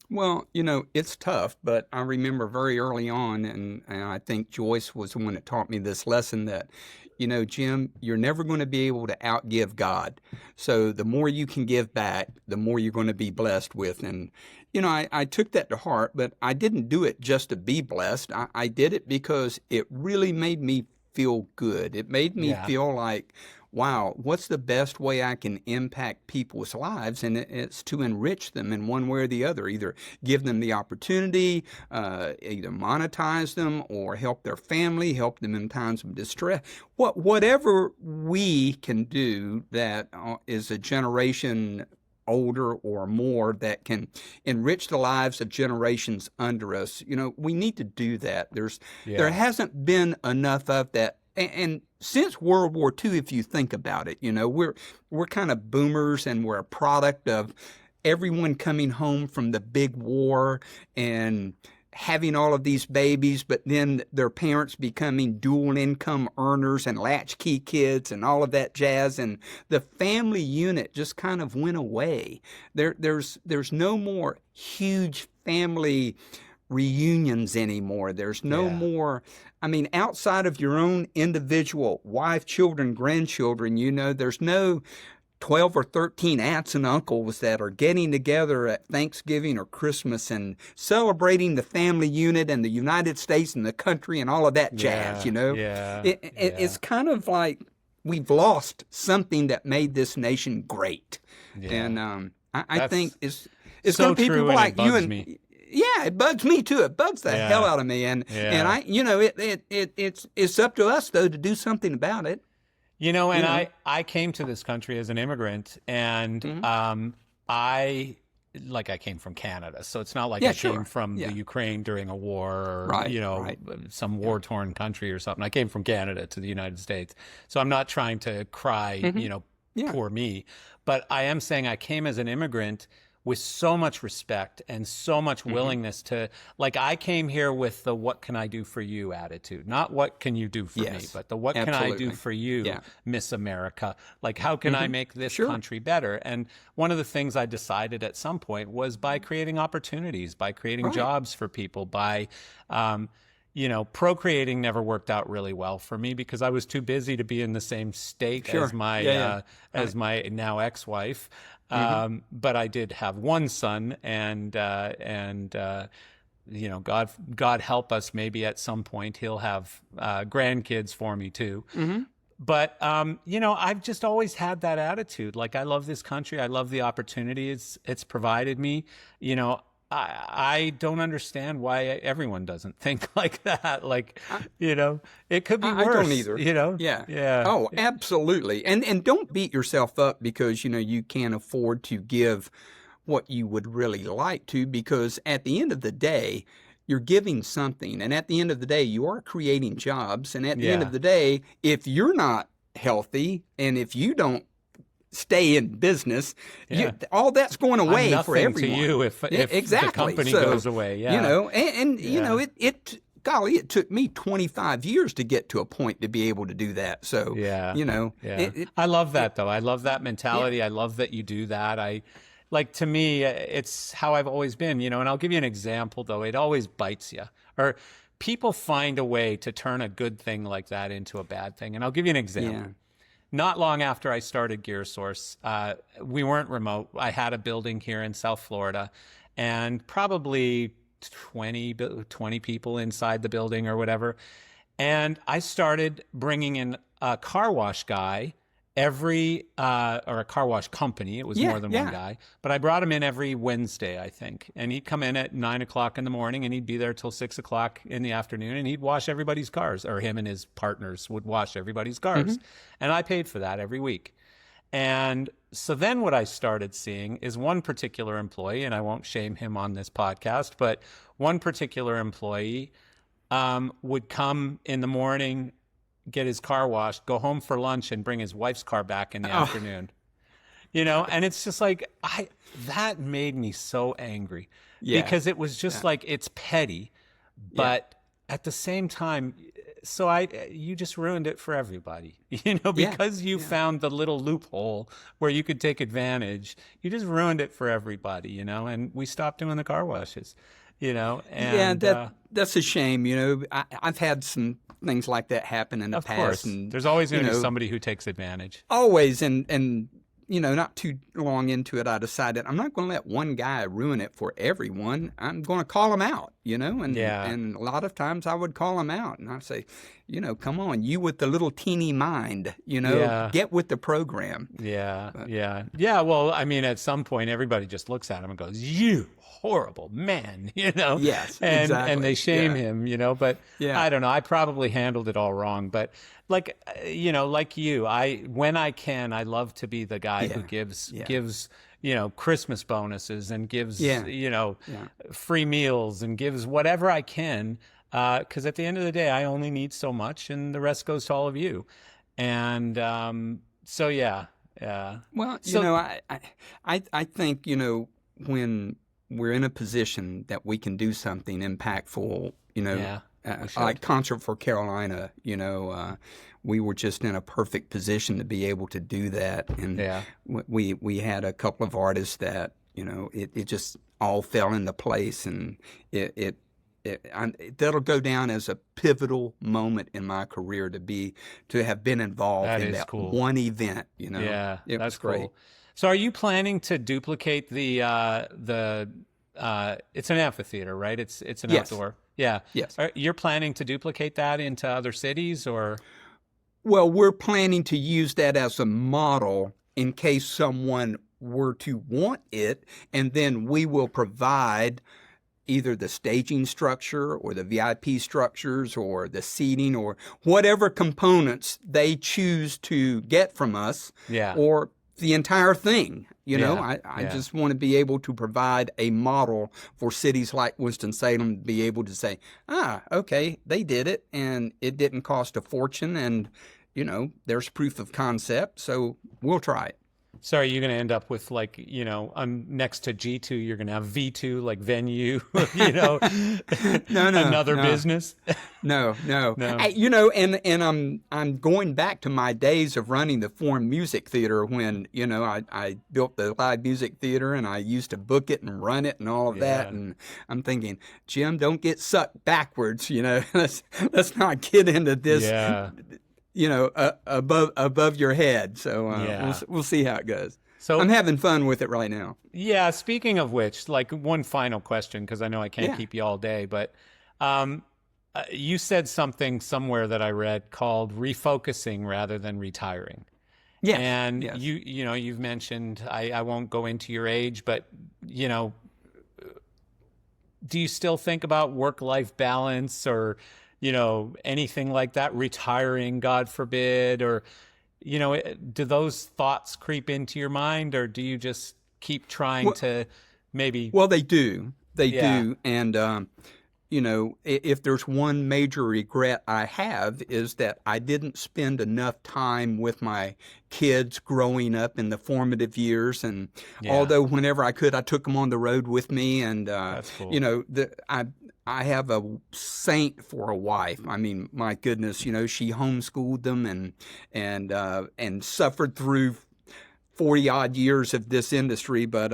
Well, it's tough, but I remember very early on, and I think Joyce was the one that taught me this lesson that, Jim, you're never going to be able to outgive God. So the more you can give back, the more you're going to be blessed with. And, I took that to heart, but I didn't do it just to be blessed. I did it because it really made me feel good. It made me feel like, wow, what's the best way I can impact people's lives? And it's to enrich them in one way or the other, either give them the opportunity, either monetize them or help their family, help them in times of distress. Whatever we can do that is a generation older or more that can enrich the lives of generations under us, we need to do that. There hasn't been enough of that. And since World War II, if you think about it, we're kind of boomers, and we're a product of everyone coming home from the big war and having all of these babies, but then their parents becoming dual income earners and latchkey kids and all of that jazz, and the family unit just kind of went away. There's no more huge family reunions anymore. There's no more, outside of your own individual wife, children, grandchildren, there's no 12 or 13 aunts and uncles that are getting together at Thanksgiving or Christmas and celebrating the family unit and the United States and the country and all of that jazz, you know? It's kind of like we've lost something that made this nation great. Yeah. And I think it's so going to be people like you and me. Yeah, it bugs me too. It bugs the hell out of me. And I, you know, it's up to us though to do something about it. You know, and I came to this country as an immigrant, and I came from Canada, so it's not like I came from the Ukraine during a war or some war-torn country or something. I came from Canada to the United States, so I'm not trying to cry, you know, poor me, but I am saying I came as an immigrant with so much respect and so much willingness to, like, I came here with the what can I do for you attitude, not what can you do for me, but the what can I do for you, Miss America? Like, how can I make this country better? And one of the things I decided at some point was by creating opportunities, by creating jobs for people, by, you know, procreating never worked out really well for me because I was too busy to be in the same state as my as my now ex-wife. But I did have one son, and you know, God help us, maybe at some point he'll have grandkids for me too. But you know, I've just always had that attitude. Like, I love this country. I love the opportunities it's provided me. You know, I don't understand why everyone doesn't think like that. Like, you know, it could be worse. I don't either. You know? Yeah. Oh, absolutely. And don't beat yourself up because, you know, you can't afford to give what you would really like to, because at the end of the day, you're giving something. And at the end of the day, you are creating jobs. And at the end of the day, if you're not healthy and if you don't stay in business, all that's going away for everyone. To you if the company goes away. You know, and you know, golly, it took me 25 years to get to a point to be able to do that. So, you know, I love that though. I love that mentality. I love that you do that. Like, to me, it's how I've always been, you know, and I'll give you an example though. It always bites you, or people find a way to turn a good thing like that into a bad thing. And I'll give you an example. Not long after I started GearSource, we weren't remote. I had a building here in South Florida, and probably 20 people inside the building or whatever. And I started bringing in a car wash guy or a car wash company. It was more than one guy, but I brought him in every Wednesday, I think. And he'd come in at 9 o'clock in the morning, and he'd be there till 6 o'clock in the afternoon, and he'd wash everybody's cars, or him and his partners would wash everybody's cars. And I paid for that every week. And so then what I started seeing is one particular employee, and I won't shame him on this podcast, but one particular employee would come in the morning, get his car washed, go home for lunch, and bring his wife's car back in the afternoon. You know, and it's just like, that made me so angry because it was just like, it's petty, but at the same time, you just ruined it for everybody, you know, because you found the little loophole where you could take advantage. You just ruined it for everybody, you know, and we stopped doing the car washes, you know. And that's a shame. You know, I've had some things like that happen in the past. Of course. And there's always going to be somebody who takes advantage. Always. And you know, not too long into it, I decided I'm not going to let one guy ruin it for everyone. I'm going to call him out, you know, and a lot of times I would call him out and I'd say, you know, come on, you with the little teeny mind, you know, get with the program. Yeah. Well, I mean, at some point, everybody just looks at him and goes, you horrible man, you know? Yes, exactly. And they shame him, you know, but I don't know. I probably handled it all wrong, but like, you know, like you, when I can, I love to be the guy who gives, you know, Christmas bonuses and gives, you know, free meals and gives whatever I can. 'Cause at the end of the day, I only need so much and the rest goes to all of you. And, so yeah. Well, you know, I think, you know, when we're in a position that we can do something impactful, you know, like Concert for Carolina, you know, we were just in a perfect position to be able to do that. And we had a couple of artists that, you know, it just all fell into place, and it that'll go down as a pivotal moment in my career to have been involved That in is that cool. one event. Yeah, It that's was great. cool. So are you planning to duplicate it's an amphitheater, right? It's an Yes. outdoor. Yeah. Yes. You're planning to duplicate that into other cities or? Well, we're planning to use that as a model in case someone were to want it, and then we will provide either the staging structure or the VIP structures or the seating or whatever components they choose to get from us, Yeah. or the entire thing. Yeah, I yeah. just want to be able to provide a model for cities like Winston-Salem to be able to say, okay, they did it and it didn't cost a fortune, and there's proof of concept, so we'll try it. So are you going to end up with next to G2, you're going to have V2, like venue, No, another no. business? No. No. And I'm going back to my days of running the Forum Music Theater when, I built the live music theater and I used to book it and run it and all of that. Yeah. And I'm thinking, Jim, don't get sucked backwards. Let's not get into this. Yeah. Above your head. So we'll see how it goes. So I'm having fun with it right now. Yeah. Speaking of which, like one final question, because I know I can't keep you all day, but you said something somewhere that I read called refocusing rather than retiring. Yeah. And yes. you've mentioned, I won't go into your age, but do you still think about work-life balance or anything like that, retiring, God forbid, or, do those thoughts creep into your mind, or do you just keep trying to maybe? Well, they do. They Yeah. do. And, if there's one major regret I have is that I didn't spend enough time with my kids growing up in the formative years. And although whenever I could, I took them on the road with me. And, That's cool. I have a saint for a wife. I mean, my goodness, she homeschooled them and suffered through 40 odd years of this industry, but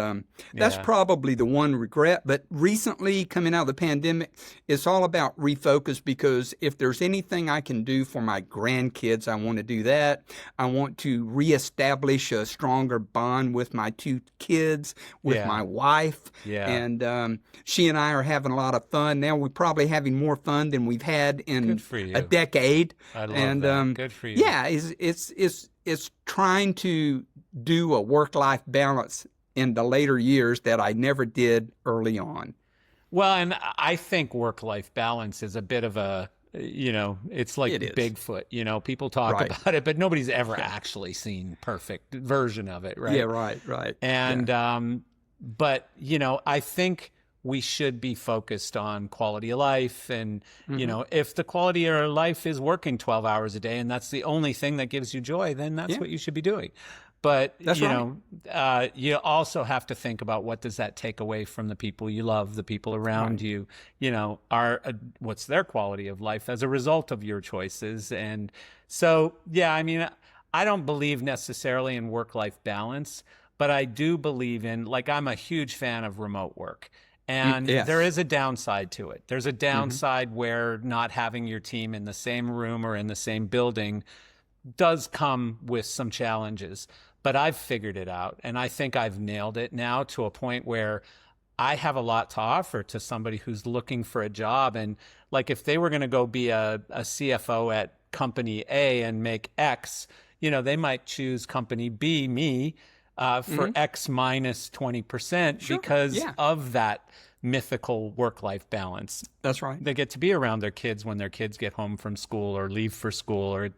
that's probably the one regret. But recently, coming out of the pandemic, it's all about refocus, because if there's anything I can do for my grandkids, I want to do that. I want to reestablish a stronger bond with my two kids, with my wife. Yeah. And she and I are having a lot of fun. Now we're probably having more fun than we've had in Good for you. a decade. I love that. Good for you. Yeah, it's trying to do a work-life balance in the later years that I never did early on. Well, and I think work-life balance is a bit of a, it's like It is. Bigfoot. People talk Right. about it, but nobody's ever actually seen perfect version of it, right? Yeah, right. And, but, I think we should be focused on quality of life. And, if the quality of your life is working 12 hours a day and that's the only thing that gives you joy, then that's what you should be doing. But, That's you also have to think about what does that take away from the people you love, the people around you, what's their quality of life as a result of your choices. And so, I don't believe necessarily in work-life balance, but I do believe in, I'm a huge fan of remote work. And there is a downside to it. There's a downside where not having your team in the same room or in the same building does come with some challenges. But I've figured it out, and I think I've nailed it now to a point where I have a lot to offer to somebody who's looking for a job. And if they were going to go be a CFO at company A and make X, they might choose company B, me, for X minus 20% because of that mythical work-life balance. That's right. They get to be around their kids when their kids get home from school or leave for school, or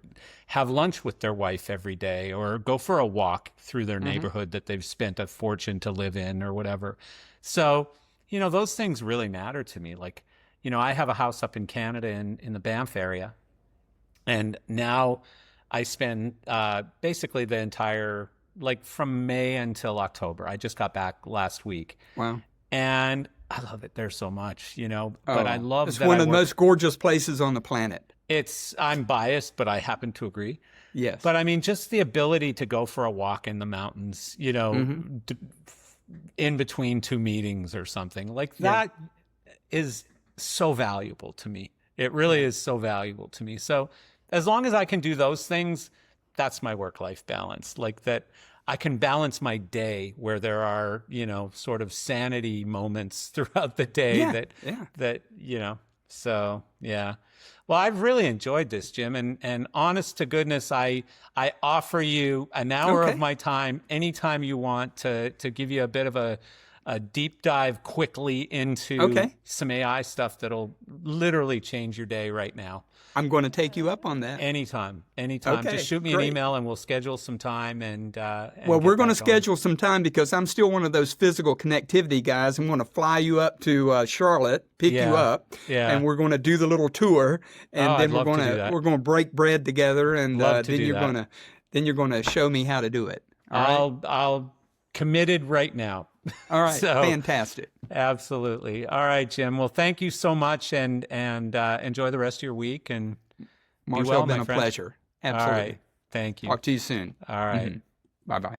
have lunch with their wife every day, or go for a walk through their neighborhood that they've spent a fortune to live in or whatever. So, those things really matter to me. I have a house up in Canada in the Banff area, and now I spend basically the entire, from May until October. I just got back last week. Wow. And I love it there so much, but I love it's that one of the most gorgeous places on the planet. I'm biased, but I happen to agree. Yes. But just the ability to go for a walk in the mountains, in between two meetings or something that is so valuable to me. It really is so valuable to me. So as long as I can do those things, that's my work-life balance. Like that I can balance my day where there are, sort of sanity moments throughout the day that, so yeah. Well, I've really enjoyed this, Jim, and honest to goodness, I offer you an hour of my time anytime you want to give you a bit of a deep dive quickly into some AI stuff that'll literally change your day right now. I'm going to take you up on that. Anytime. Okay, Just shoot me an email and we'll schedule some time. And well, we're going to schedule some time because I'm still one of those physical connectivity guys. I'm going to fly you up to Charlotte, pick you up, and we're going to do the little tour, and then we're going to break bread together, and then you're going to show me how to do it. I'll committed right now. All right, fantastic. Absolutely. All right, Jim. Well, thank you so much, and enjoy the rest of your week. And Marshall, it's been a pleasure. Absolutely. All right. Thank you. Talk to you soon. All right. Bye-bye.